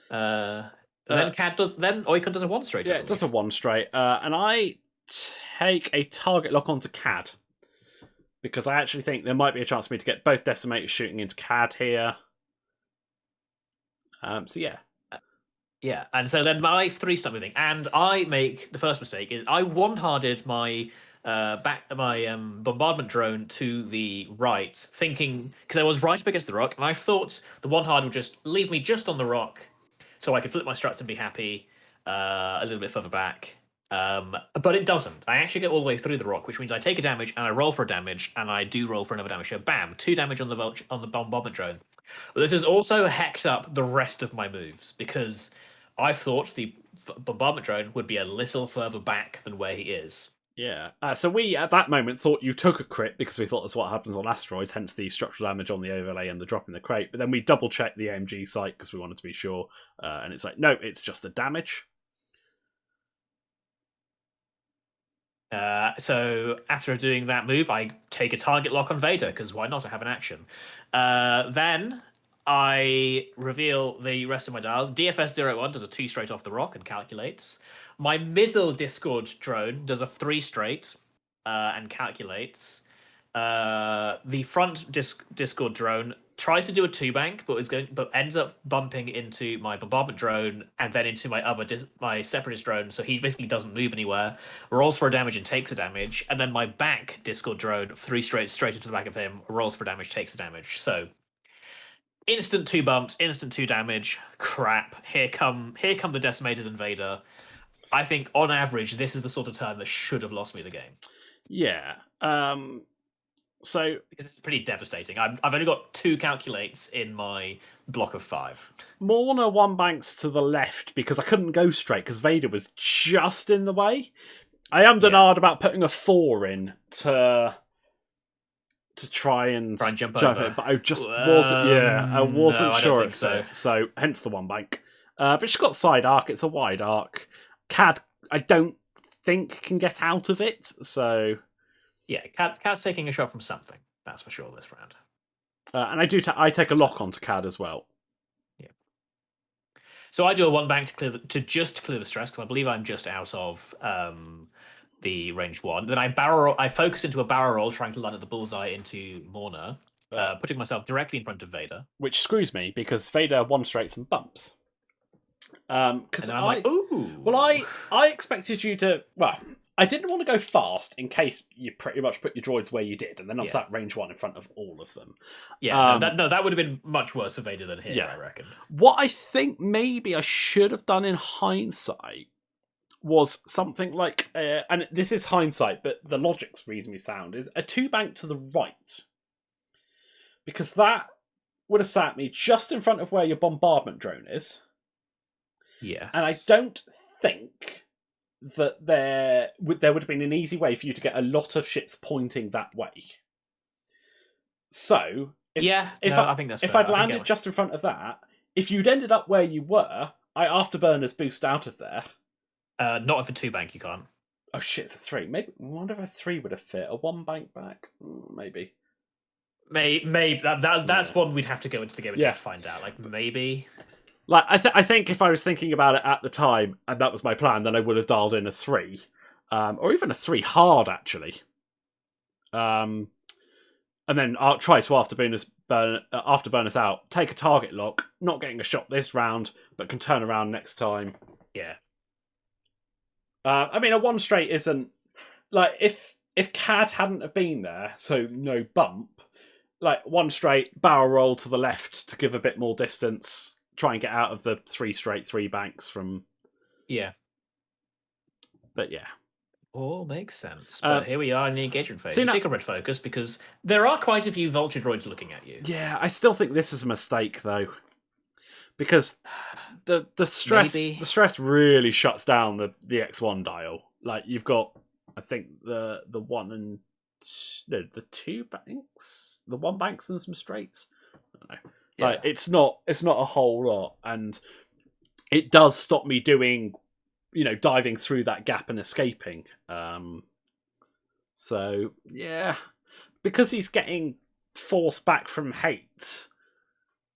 Then Oikun does a 1 straight.
Yeah, it does a 1 straight, and I take a target lock onto CAD. Because I actually think there might be a chance for me to get both decimators shooting into CAD here. So yeah.
Yeah, and so then my 3-stop moving, and I make the first mistake is I 1-harded my bombardment drone to the right, thinking because I was right up against the rock, and I thought the 1-hard would just leave me just on the rock, so I could flip my struts and be happy a little bit further back. But it doesn't. I actually get all the way through the rock, which means I take a damage and I roll for a damage, and I do roll for another damage. So bam, 2 damage on the bombardment drone. But this has also hacked up the rest of my moves because I thought the bombardment drone would be a little further back than where he is.
Yeah. So we at that moment thought you took a crit because we thought that's what happens on asteroids, hence the structural damage on the overlay and the drop in the crate. But then we double checked the AMG site because we wanted to be sure, and it's like, no, it's just the damage.
So after doing that move, I take a target lock on Vader, because why not? I have an action. Then I reveal the rest of my dials. DFS-01 does a 2 straight off the rock and calculates. My middle Discord drone does a 3 straight and calculates. The front Discord drone tries to do a 2-bank, but ends up bumping into my bombardment drone and then into my separatist drone. So he basically doesn't move anywhere. Rolls for a damage and takes a damage, and then my back Discord drone 3 straight into the back of him. Rolls for damage, takes a damage. So instant 2 bumps, instant 2 damage. Crap! Here come the decimators and Vader. I think on average, this is the sort of turn that should have lost me the game.
Yeah. So
because it's pretty devastating. I've only got 2 calculates in my block of 5.
Morna 1 banks to the left because I couldn't go straight because Vader was just in the way. I am hard about putting a 4 in to try and
jump over
it, but I just wasn't. Yeah, I wasn't sure
if so.
So hence the 1 bank. But she's got side arc. It's a wide arc. CAD, I don't think can get out of it. So.
Yeah, Cat's taking a shot from something. That's for sure this round.
And I take a lock onto CAD as well.
Yeah. So I do a 1 bank to just clear the stress because I believe I'm just out of the range 1. Then I focus into a barrel roll, trying to line up the bullseye into Morna, putting myself directly in front of Vader.
Which screws me because Vader one straights and bumps. Because
I'm like, ooh.
Well, I expected you to. Well, I didn't want to go fast in case you pretty much put your droids where you did, and then I sat range 1 in front of all of them.
Yeah, that would have been much worse for Vader than here, I reckon.
What I think maybe I should have done in hindsight was something like, and this is hindsight, but the logic's reasonably sound, is a 2-bank to the right. Because that would have sat me just in front of where your bombardment drone is.
Yes.
And I don't think that there would have been an easy way for you to get a lot of ships pointing that way. So,
I think that's
if
fair.
I'd landed just in front of that, if you'd ended up where you were, I afterburners boost out of there.
Not if a 2-bank you can't.
Oh shit, it's a 3. Maybe I wonder if a 3 would have fit. A 1-bank back? Maybe.
Maybe that's one we'd have to go into the game to find out. Like maybe.
Like I think if I was thinking about it at the time and that was my plan, then I would have dialed in a 3, or even a 3 hard actually. And then I'll try to afterburners out, take a target lock, not getting a shot this round, but can turn around next time.
Yeah.
I mean, a 1 straight isn't like if CAD hadn't have been there, so no bump. Like 1 straight barrel roll to the left to give a bit more distance. Try and get out of the 3 straight 3 banks from.
Yeah.
But yeah.
All makes sense. But here we are in the engagement phase. Take a red focus because there are quite a few vulture droids looking at you.
Yeah, I still think this is a mistake though. Because the stress really shuts down the X1 dial. Like you've got I think the 1 and the 2 banks, the 1 banks and some straights. I don't know. Like it's not a whole lot, and it does stop me doing, diving through that gap and escaping. So yeah, because he's getting force back from hate.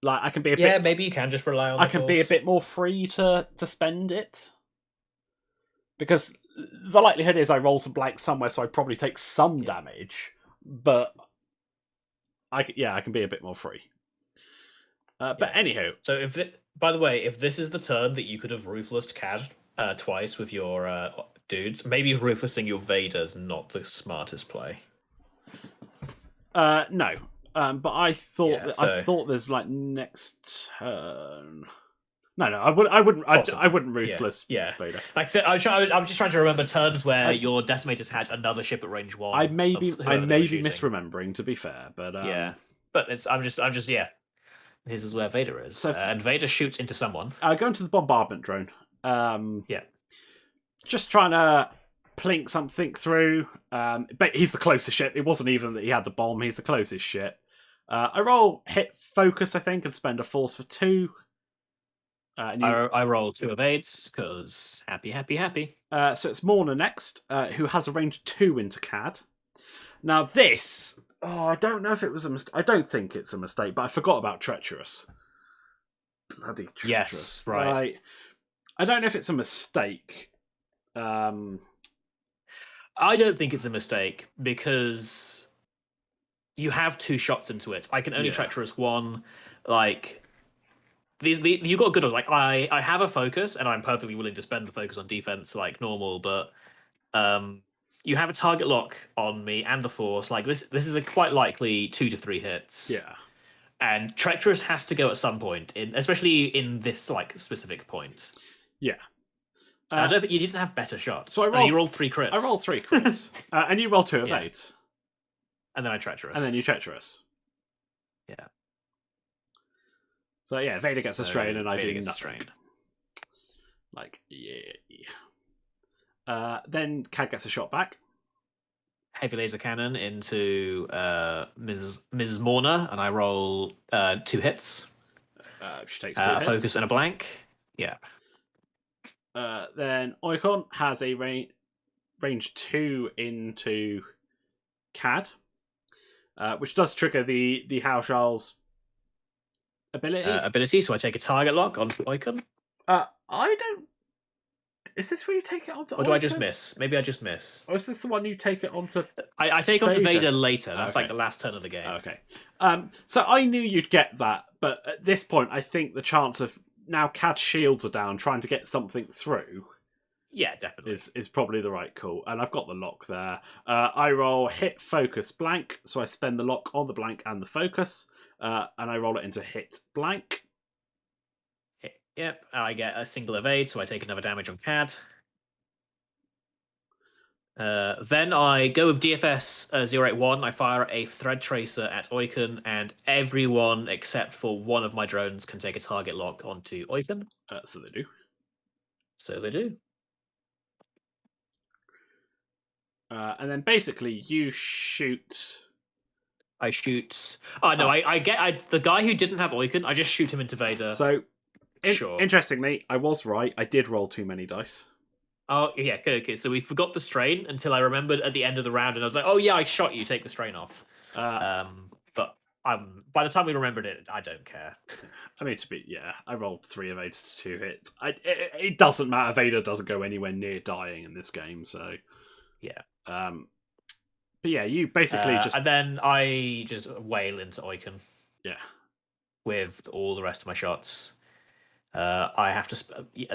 Like I can be a bit.
Maybe you can just rely on.
I can be a bit more free to spend it, because the likelihood is I roll some blanks somewhere, so I probably take some damage, but I can be a bit more free. But anywho,
so by the way, if this is the turn that you could have ruthlessed CAD twice with your dudes, maybe ruthlessing your Vader's not the smartest play.
No, but I thought I thought there's like next turn. No, I wouldn't ruthless. Vader.
Like I said, I'm just trying to remember turns where your Decimators had another ship at range 1.
I may be misremembering, to be fair, but
but I'm just This is where Vader is. So, and Vader shoots into someone.
Going to the bombardment drone. Just trying to plink something through. But he's the closest ship. It wasn't even that he had the bomb. He's the closest ship. I roll hit focus, I think, and spend a force for 2.
I roll 2 evades because happy.
So it's Morna next, who has a range 2 into CAD. Now this, I don't know if it was a mistake. I don't think it's a mistake, but I forgot about treacherous. Bloody treacherous!
Yes, right.
I don't know if it's a mistake.
I don't think it's a mistake because you have 2 shots into it. I can only treacherous 1. Like you got good ones. Like I have a focus, and I'm perfectly willing to spend the focus on defense like normal, but you have a target lock on me and the force. Like this is a quite likely 2 to 3 hits.
Yeah.
And treacherous has to go at some point, especially in this like specific point.
Yeah.
I don't think you didn't have better shots.
So
you rolled 3 crits.
I rolled 3 crits, and you rolled 2 of 8.
And then I treacherous.
And then you treacherous.
Yeah.
So yeah, Vader gets a strain, and I do nothing.
Strain.
Like then CAD gets a shot back.
Heavy laser cannon into Ms. Morna, and I roll 2 hits.
She takes 2 hits.
Focus and a blank. Yeah.
Then Oikon has a range 2 into CAD, which does trigger the Haushal's ability.
So I take a target lock on Oikon.
I don't. Is this where you take it onto
Or do I just
Oiken?
miss? Maybe I just miss.
Or is this the one you take it onto?
I take onto
Vader.
Vader later. That's
Okay.
like the last turn of the game.
Okay. So I knew you'd get that, but at this point, I think the chance of now Cad's shields are down, trying to get something through.
Yeah, definitely.
Is probably the right call. And I've got the lock there. I roll hit, focus, blank. So I spend the lock on the blank and the focus. And I roll it into hit, blank.
Yep, I get a single evade, so I take another damage on CAD. Then I go with DFS 081. I fire a thread tracer at Oiken, and everyone except for one of my drones can take a target lock onto Oiken.
So they do.
So they do.
And then basically you shoot.
I shoot. Oh no, I get the guy who didn't have Oiken. I just shoot him into Vader.
So,
sure.
Interestingly, I was right. I did roll too many dice.
Oh yeah, okay. So we forgot the strain until I remembered at the end of the round, and I was like, "Oh yeah, I shot you. Take the strain off." But by the time we remembered it, I don't care.
I mean, I rolled 3 evades to 2 hits. It doesn't matter. Vader doesn't go anywhere near dying in this game, so
yeah.
But yeah, you basically just.
And then I just wail into Oiken.
Yeah.
With all the rest of my shots. I have to.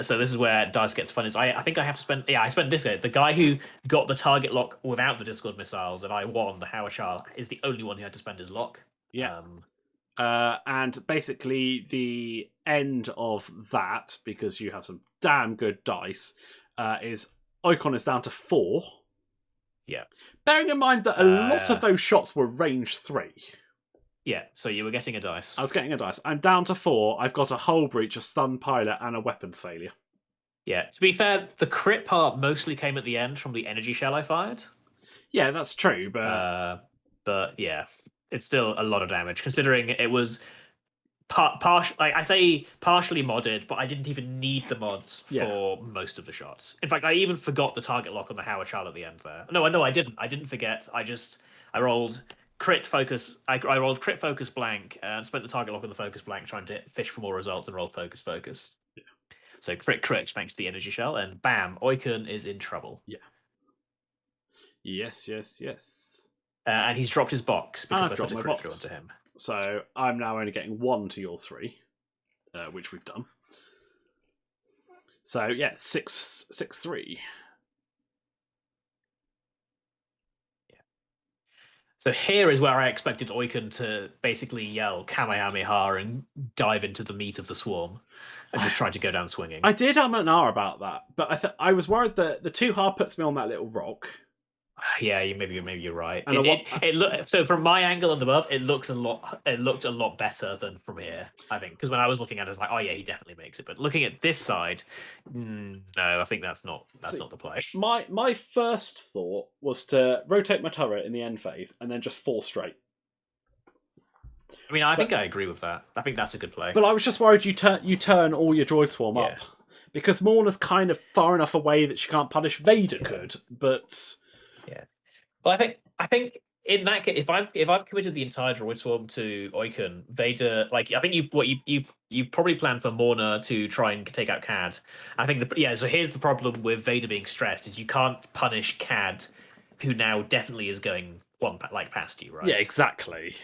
So this is where dice gets fun. Is I think I have to spend. Yeah, I spent this guy. The guy who got the target lock without the Discord missiles, and I won. The Howard Shah is the only one who had to spend his lock.
Yeah. And basically the end of that, because you have some damn good dice, is Icon is down to 4.
Yeah.
Bearing in mind that a lot of those shots were range 3.
Yeah, so you were getting a dice.
I was getting a dice. I'm down to 4. I've got a hull breach, a stun pilot, and a weapons failure.
Yeah, to be fair, the crit part mostly came at the end from the energy shell I fired.
Yeah, that's true, but
yeah, it's still a lot of damage considering it was I say partially modded, but I didn't even need the mods for most of the shots. In fact, I even forgot the target lock on the Howard Child at the end there. No, I didn't. I didn't forget. I rolled crit focus. I rolled crit focus blank and spent the target lock on the focus blank, trying to fish for more results, and rolled focus. Yeah. So crit thanks to the energy shell, and bam, Oiken is in trouble.
Yeah. Yes.
And he's dropped his box because I
dropped
put a crit through onto him.
So I'm now only getting 1 to your 3, which we've done. So yeah, 6-3.
Yeah. So here is where I expected Oiken to basically yell Kamehameha and dive into the meat of the swarm and just try to go down swinging.
I did have an R about that, but I was worried that the 2 hard puts me on that little rock.
Yeah, maybe you're right. So from my angle and above, it looked a lot better than from here. I think because when I was looking at it, I was like, oh yeah, he definitely makes it. But looking at this side, no, I think that's not the play.
My first thought was to rotate my turret in the end phase and then just fall straight.
I mean, I think I agree with that. I think that's a good play.
But I was just worried you turn all your Droid Swarm up because Morna's kind of far enough away that she can't punish. Vader could, but.
Yeah, well, I think in that case, if I've committed the entire Droid Swarm to Oiken, Vader, like I think you probably plan for Morna to try and take out Cad. I think so here's the problem with Vader being stressed is you can't punish Cad, who now definitely is going past you, right?
Yeah, exactly.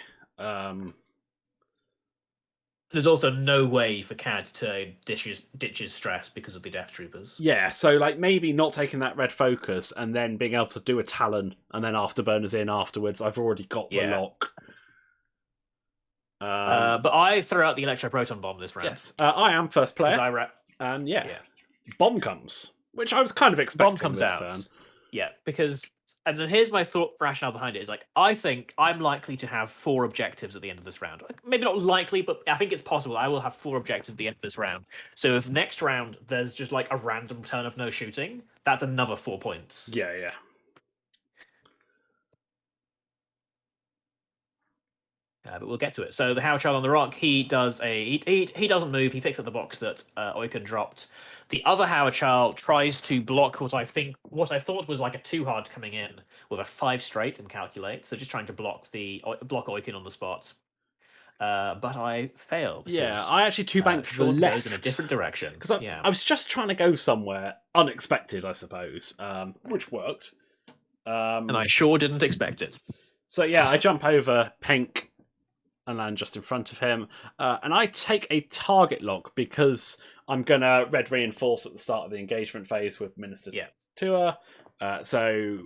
There's also no way for Cad to ditch his stress because of the Death Troopers.
Yeah, so maybe not taking that red focus and then being able to do a Talon and then afterburners in afterwards. I've already got the lock.
But I throw out the electroproton bomb this round.
Yes, I am first player. And bomb comes, which I was kind of expecting.
Bomb comes
this
out.
Turn.
Yeah, because. And then here's my thought rationale behind it is I think I'm likely to have 4 objectives at the end of this round. Maybe not likely, but I think it's possible. I will have 4 objectives at the end of this round. So if next round there's just a random turn of no shooting, that's another 4 points.
Yeah.
But we'll get to it. So the Howard Child on the rock, he does he doesn't move. He picks up the box that Oiken dropped. The other Howard Child tries to block what I thought was a 2 hard coming in with a 5 straight and calculate. So just trying to block Oiken on the spot. but I fail
Yeah,
because
I actually two banked to the
Sean
left
goes in a different direction.
because
Yeah,
I was just trying to go somewhere unexpected, I suppose, which worked.
and I sure didn't expect it.
So yeah, I jump over Pink and land just in front of him, and I take a target lock because I'm gonna red reinforce at the start of the engagement phase with Minister
Yeah.
Tour. So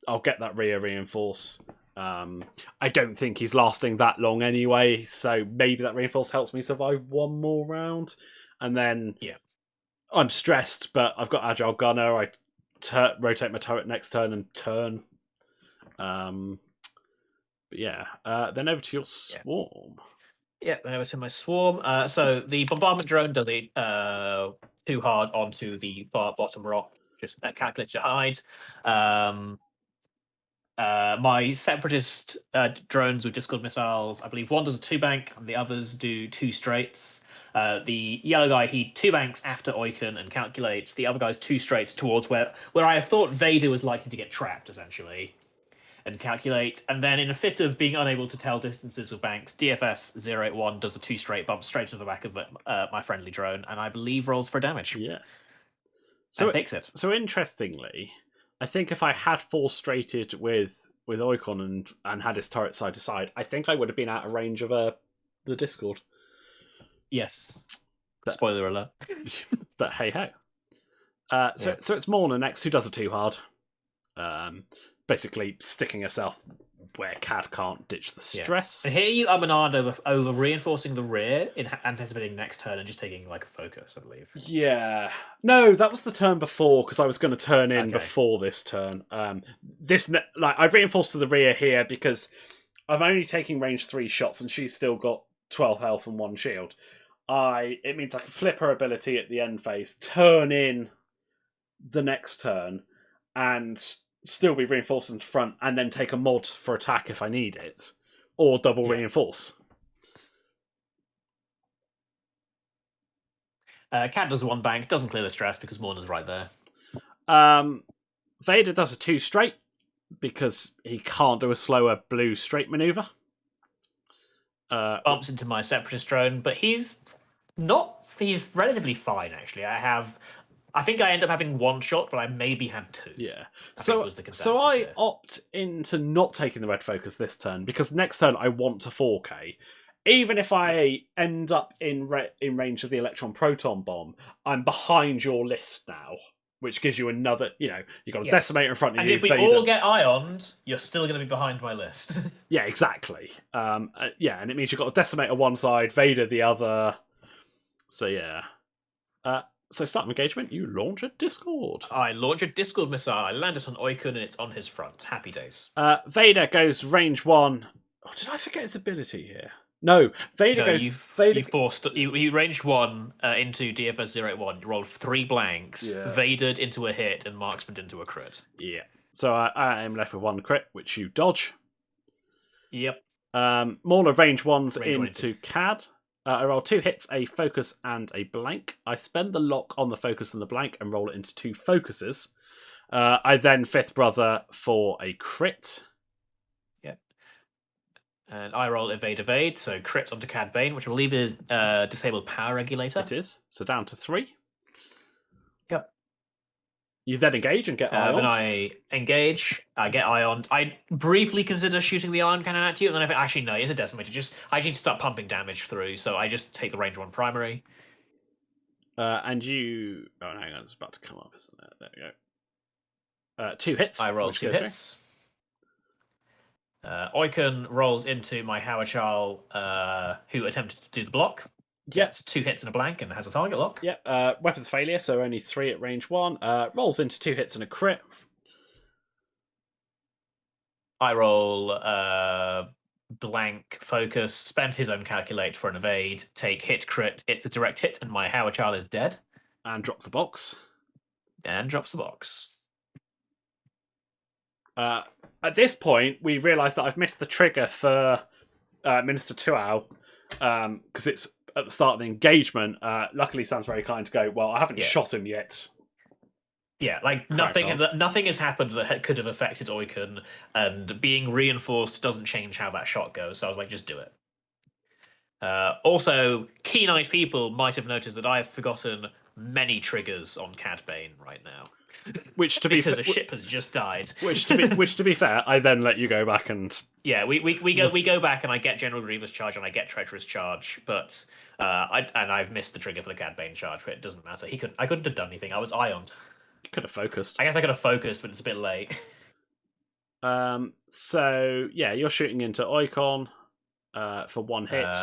I'll get that rear reinforce. I don't think he's lasting that long anyway, so maybe that reinforce helps me survive one more round, and then
Yeah.
I'm stressed, but I've got agile gunner. I rotate my turret next turn and turn. But yeah, then over to your swarm.
Yeah, then over to my swarm. So the bombardment drone does it too hard onto the far bottom rock, just calculates to hide. My separatist drones with Discord missiles, I believe one does a two bank and the others do two straights. The yellow guy, he two banks after Oiken and calculates. The other guy's two straights towards where I thought Vader was likely to get trapped, essentially, and calculate. And then, in a fit of being unable to tell distances with banks, DFS 081 does a two straight bump straight to the back of my friendly drone, and I believe rolls for damage.
Yes.
And takes it.
So interestingly, I think if I had four straighted with Oicon and had his turret side to side, I think I would have been out of range of the Discord.
Yes. Spoiler alert.
But hey ho. So it's Morna next, who does a too hard. Basically sticking herself where Cad can't ditch the stress.
Yeah. Here you and over reinforcing the rear in anticipating next turn and just taking like a focus, I believe.
Yeah. No, that was the turn before because I was going to turn in before this turn. I've reinforced to the rear here because I'm only taking range 3 shots and she's still got 12 health and 1 shield. It means I can flip her ability at the end phase, turn in the next turn, and still be reinforced in front, and then take a mod for attack if I need it, or double reinforce.
Cat does one bank, doesn't clear the stress because Morna's right there.
Vader does a 2 straight because he can't do a slower blue straight maneuver.
Bumps into my separatist drone, but he's relatively fine actually. I think I end up having 1 shot, but I maybe had 2.
Yeah.
So
I opt into not taking the red focus this turn because next turn I want to 4K. Even if I end up in range of the electron proton bomb, I'm behind your list now, which gives you another. You've got a decimator in front of
you. And if we all get ioned, you're still going to be behind my list.
Yeah, exactly. And it means you've got a decimator one side, Vader the other. So yeah. So start of engagement, you launch a Discord.
I launch a Discord missile. I land it on Oiken and it's on his front. Happy days.
Vader goes range 1. Oh, did I forget his ability here? No, Vader goes.
You ranged 1 into DFS 081. You rolled 3 blanks, Vadered into a hit, and Marksman into a crit.
Yeah. So I am left with 1 crit, which you dodge.
Yep.
Morna range 1s into Cad. I roll 2 hits, a focus, and a blank. I spend the lock on the focus and the blank and roll it into 2 focuses. I then 5th brother for a crit.
Yep. And I roll evade, so crit onto Cad Bane, which I believe is disabled power regulator.
It is. So down to 3.
Yep.
You then engage and get ioned.
When I engage, I get ioned. I briefly consider shooting the ion cannon at you, and then I think, actually, no, it's a decimator. I need to start pumping damage through, so I just take the range 1 primary.
And you... Oh, hang on, it's about to come up, isn't it? There we go. 2 hits.
I roll 2 hits. Oiken rolls into my Howachal, who attempted to do the block. Gets 2 hits and a blank and has a target lock.
Yep. Weapons failure, so only 3 at range 1. Rolls into 2 hits and a crit.
I roll blank focus, spend his own calculate for an evade, take hit crit. It's a direct hit, and my Howachal is dead.
And drops the box.
And drops the box.
At this point, we realise that I've missed the trigger for Minister Tuao because it's at the start of the engagement. Luckily, Sam's very kind to go, well, I haven't shot him yet.
Yeah, like nothing has happened that could have affected Oiken, and being reinforced doesn't change how that shot goes. So I was like, just do it. Also, keen-eyed people might have noticed that I have forgotten many triggers on Cad Bane right now.
Which to
because
be
a ship has just died.
which to be fair, I then let you go back and
we go back and I get General Grievous charge and I get Treacherous charge, but I've missed the trigger for the Cad Bane charge, but it doesn't matter. I couldn't have done anything. I was ioned.
could have focused.
I guess I could have focused, but it's a bit late.
So yeah, you're shooting into Icon for one hit,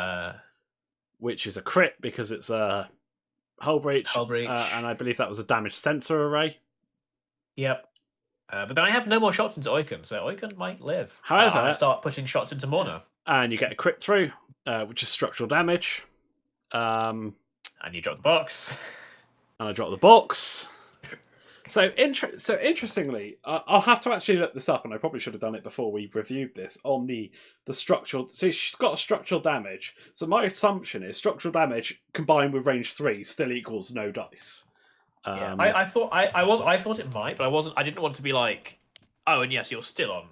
which is a crit because it's a hull breach.
Hull breach.
And I believe that was a damaged sensor array.
Yep. But then I have no more shots into Oikon, so Oikon might live.
However,
I start pushing shots into Morna.
And you get a crit through, which is structural damage.
And you drop the box.
And I drop the box. So interestingly, I'll have to actually look this up, and I probably should have done it before we reviewed this, on the structural... So she's got a structural damage. So my assumption is structural damage combined with range 3 still equals no dice.
Yeah, I thought it might, but I wasn't. I didn't want to be like, oh, and yes, you're still on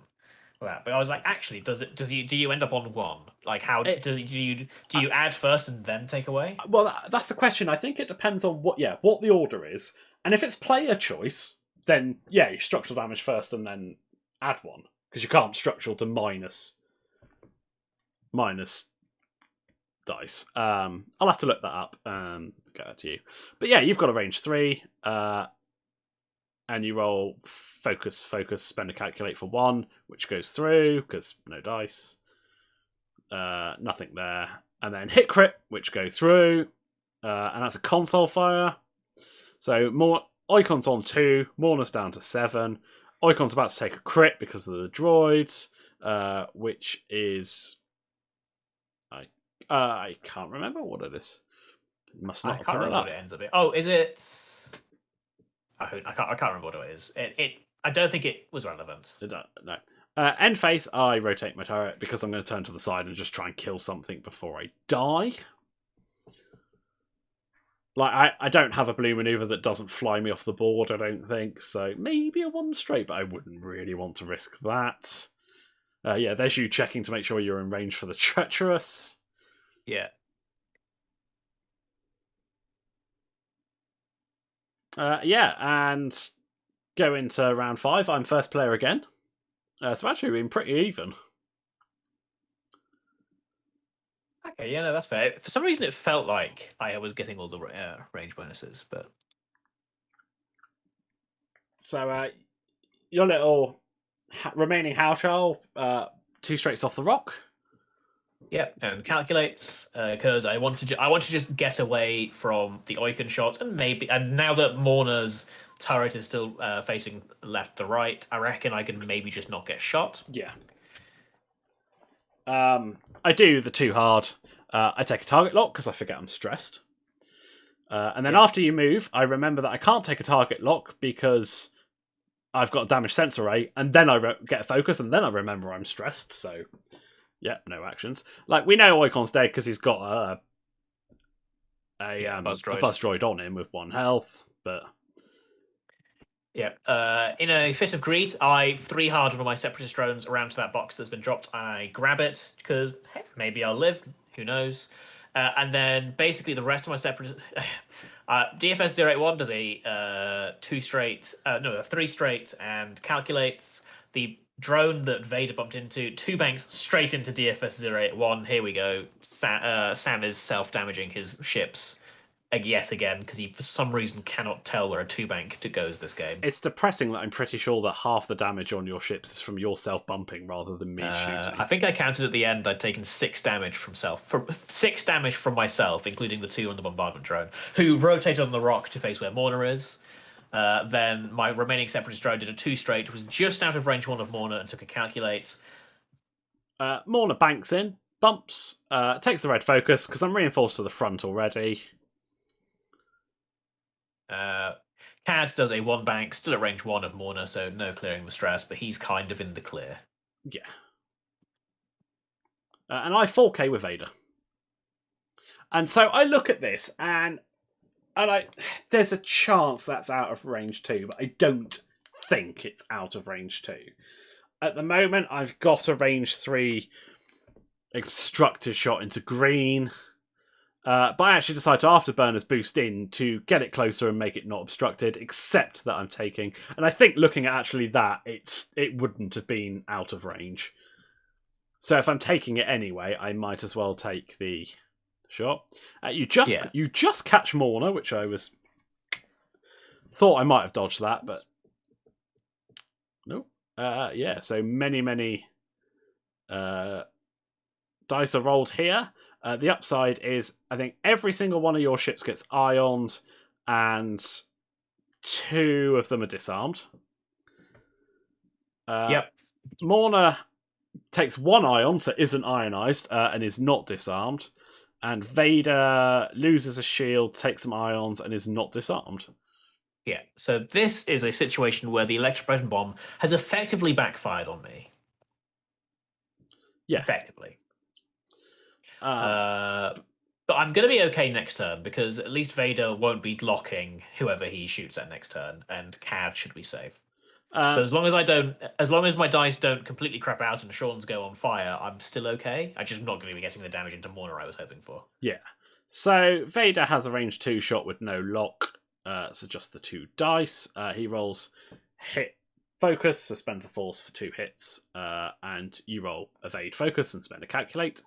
that. But I was like, actually, do you end up on 1? Like, how do you add first and then take away?
Well, that's the question. I think it depends on what the order is, and if it's player choice, then you structural damage first and then add 1, because you can't structural to minus dice. I'll have to look that up and get that to you. But yeah, you've got a range 3, and you roll focus, spend a calculate for 1, which goes through because no dice. Nothing there, and then hit crit, which goes through, and that's a console fire. So more Icon's on 2, Morna's down to 7. Icon's about to take a crit because of the droids, which is I can't remember what it is. It must not.
I can't remember what it ends up being. Oh, is it? I can't remember what it is. I don't think it was relevant.
No. End phase, I rotate my turret because I'm going to turn to the side and just try and kill something before I die. Like, I don't have a blue maneuver that doesn't fly me off the board, I don't think. So maybe a 1 straight, but I wouldn't really want to risk that. There's you checking to make sure you're in range for the treacherous.
Yeah.
And go into round 5. I'm first player again. So actually, we've been pretty even.
Okay, yeah, no, that's fair. For some reason, it felt like I was getting all the range bonuses, but...
So, your little remaining Houchow, 2 straights off the rock.
Yep, and calculates because I want to just get away from the Oikon shots, and now that Morna's turret is still facing left to right, I reckon I can maybe just not get shot.
Yeah. I do the 2 hard. I take a target lock because I forget I'm stressed. And then after you move, I remember that I can't take a target lock because I've got a damage sensor array, and then I get a focus, and then I remember I'm stressed, so... Yeah, no actions. Like, we know Oikon's dead because he's got a buzz droid on him with 1 health, but...
Yeah, in a fit of greed, I 3 hard one of my separatist drones around to that box that's been dropped, and I grab it, because maybe I'll live, who knows. And then, basically, the rest of my separatist... DFS 081 does a 3 straight, and calculates the drone that Vader bumped into, 2 banks straight into DFS 081. Here we go. Sam is self-damaging his ships yet again because he, for some reason, cannot tell where a 2-bank goes this game.
It's depressing that I'm pretty sure that half the damage on your ships is from your self-bumping rather than me shooting.
I think I counted at the end I'd taken 6 damage from 6 damage from myself, including the 2 on the bombardment drone, who rotated on the rock to face where Morna is. Then my remaining separatist drone did a 2 straight, was just out of range 1 of Morna and took a calculate.
Morna banks in, bumps, takes the red focus because I'm reinforced to the front already.
Cad does a 1 bank, still at range 1 of Morna, so no clearing the stress, but he's kind of in the clear.
Yeah. And I 4K with Vader. And so I look at this, and there's a chance that's out of range 2, but I don't think it's out of range 2. At the moment, I've got a range 3 obstructed shot into green. But I actually decide to afterburners boost in to get it closer and make it not obstructed, except that I'm taking. And I think looking at actually that, it wouldn't have been out of range. So if I'm taking it anyway, I might as well take the shot. You just catch Morna, which I thought I might have dodged that, but no. So many dice are rolled here. The upside is, I think every single one of your ships gets ioned, and 2 of them are disarmed.
Yep.
Morna takes 1 ion, so isn't ionized, and is not disarmed. And Vader loses a shield, takes some ions, and is not disarmed.
Yeah, so this is a situation where the electric proton bomb has effectively backfired on me.
Yeah.
Effectively. But I'm going to be okay next turn, because at least Vader won't be locking whoever he shoots at next turn, and Cad should be safe. So as long as my dice don't completely crap out and Sean's go on fire, I'm still okay. I'm just not going to be getting the damage into Morna I was hoping for.
Yeah. So Vader has a range 2 shot with no lock. So just the 2 dice. He rolls hit focus, so spends a force for 2 hits, and you roll evade focus and spend a calculate.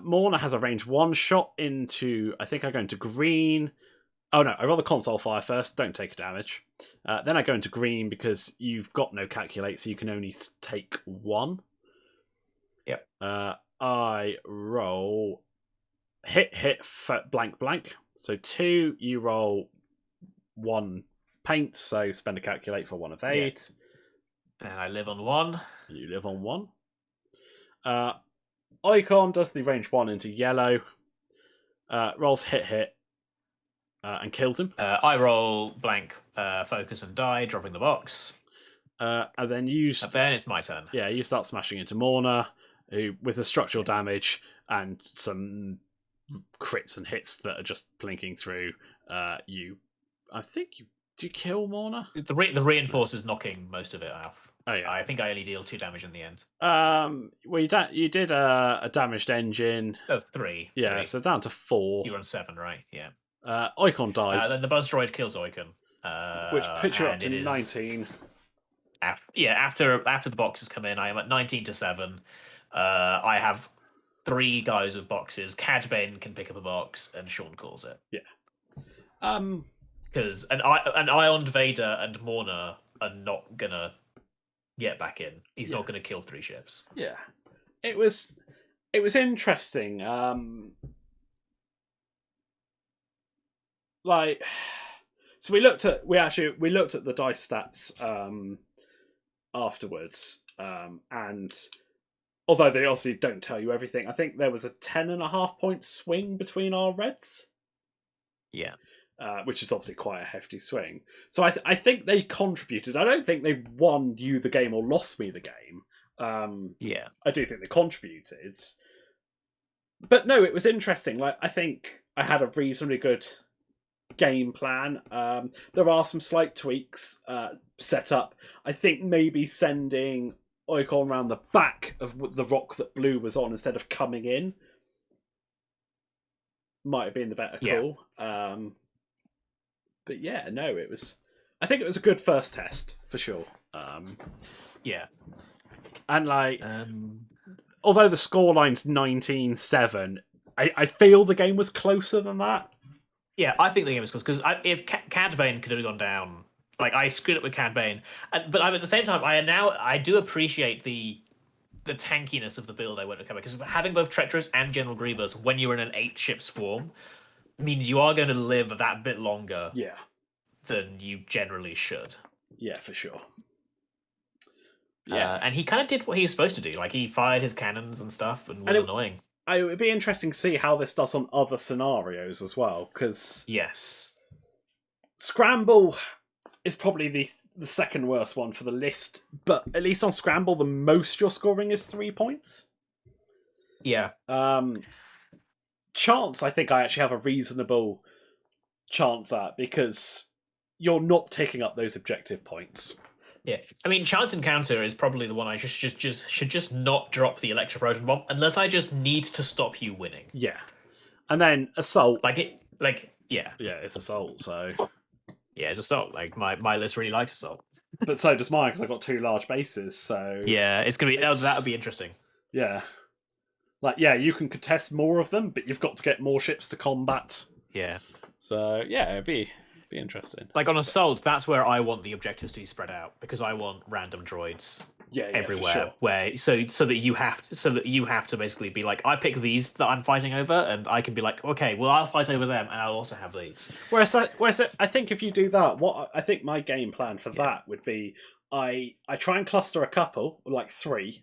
Morna has a range 1 shot into, I think I go into green. Oh no, I roll the console fire first, don't take a damage. Then I go into green because you've got no calculate, so you can only take 1.
Yep.
I roll hit, blank, blank. So 2, you roll 1 paint, so spend a calculate for 1 evade.
And I live on 1.
You live on 1. Icon does the range 1 into yellow. Rolls hit, and kills him.
I roll blank focus and die, dropping the box.
And then
then it's my turn.
Yeah, you start smashing into Morna, who with the structural damage and some crits and hits that are just blinking through. Do you kill Morna?
The reinforcer's knocking most of it off.
Oh yeah,
I think I only deal 2 damage in the end.
Well, you did a damaged engine.
Oh, 3.
Yeah,
3.
So down to 4.
You run 7, right? Yeah.
Icon dies.
Then the buzz droid kills Icon,
which puts you up to 19.
After the boxes come in, I am at 19 to 7. I have 3 guys with boxes. Cad Bane can pick up a box, and Sean calls it.
Yeah.
Because an Ioned Vader and Morna are not gonna get back in. He's not gonna kill 3 ships.
Yeah. It was interesting. So we looked at the dice stats afterwards, and although they obviously don't tell you everything, I think there was a 10.5 point swing between our reds.
Yeah.
Which is obviously quite a hefty swing. So I think they contributed. I don't think they won you the game or lost me the game. I do think they contributed. But no, it was interesting. I think I had a reasonably good game plan. There are some slight tweaks set up. I think maybe sending Icon around the back of the rock that Blue was on instead of coming in might have been the better call. But yeah, no, I think it was a good first test for sure. And although the scoreline's 19-7, I feel the game was closer than that.
Yeah, I think the game was close because if Cad Bane could have gone down, I screwed up with Cad Bane, but at the same time, I do appreciate the tankiness of the build I went with Cad Bane, because having both Treacherous and General Grievous when you're in an 8-ship swarm means you are going to live that bit longer.
Yeah.
Than you generally should.
Yeah, for sure.
Yeah, and he kind of did what he was supposed to do. He fired his cannons and stuff, and was annoying.
It would be interesting to see how this does on other scenarios as well, because Scramble is probably the second worst one for the list, but at least on Scramble, the most you're scoring is 3 points.
Yeah.
Chance, I think I actually have a reasonable chance at, because you're not taking up those objective points.
Yeah, I mean, chance encounter is probably the one I should just not drop the electroproton bomb unless I just need to stop you winning.
Yeah, and then assault.
Yeah,
It's assault. So,
yeah, it's assault. Like my list really likes assault.
but so does mine because I've got 2 large bases. So
Yeah, it's gonna be that would be interesting.
Yeah, like you can contest more of them, but you've got to get more ships to combat.
Yeah.
So yeah, it'd be interesting.
Like on assault, that's where I want the objectives to be spread out because I want random droids everywhere.
For sure.
Where so that you have to basically be like, I pick these that I'm fighting over, and I can be like, okay, well I'll fight over them, and I'll also have these.
Whereas I think if you do that, what I think my game plan for that would be, I try and cluster a couple, like 3.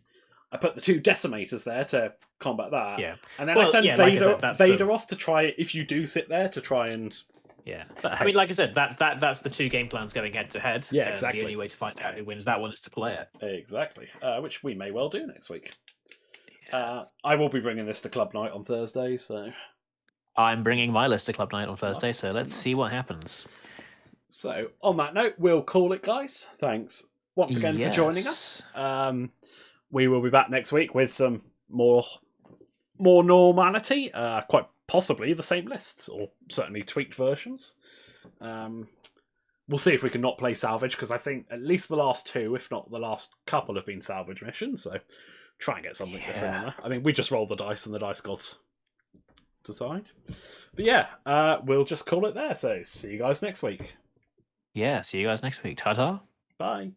I put the 2 decimators there to combat that.
Yeah.
And then I send
Vader,
Vader off to try, if you do sit there, to try and...
Yeah. I mean, like I said, that's the 2 game plans going head to head.
Yeah, exactly.
The only way to find out who wins that one is to play it.
Exactly. Which we may well do next week. I will be bringing this to Club Night on Thursday, so...
I'm bringing my list to Club Night on Thursday, so let's see what happens.
So, on that note, we'll call it, guys. Thanks once again for joining us. We will be back next week with some more normality, quite possibly the same lists, or certainly tweaked versions. We'll see if we can not play salvage, because I think at least the last 2, if not the last couple, have been salvage missions, so try and get something different on there. I mean, we just roll the dice and the dice gods decide. But yeah, we'll just call it there, so see you guys next week.
Yeah, see you guys next week. Ta-ta.
Bye.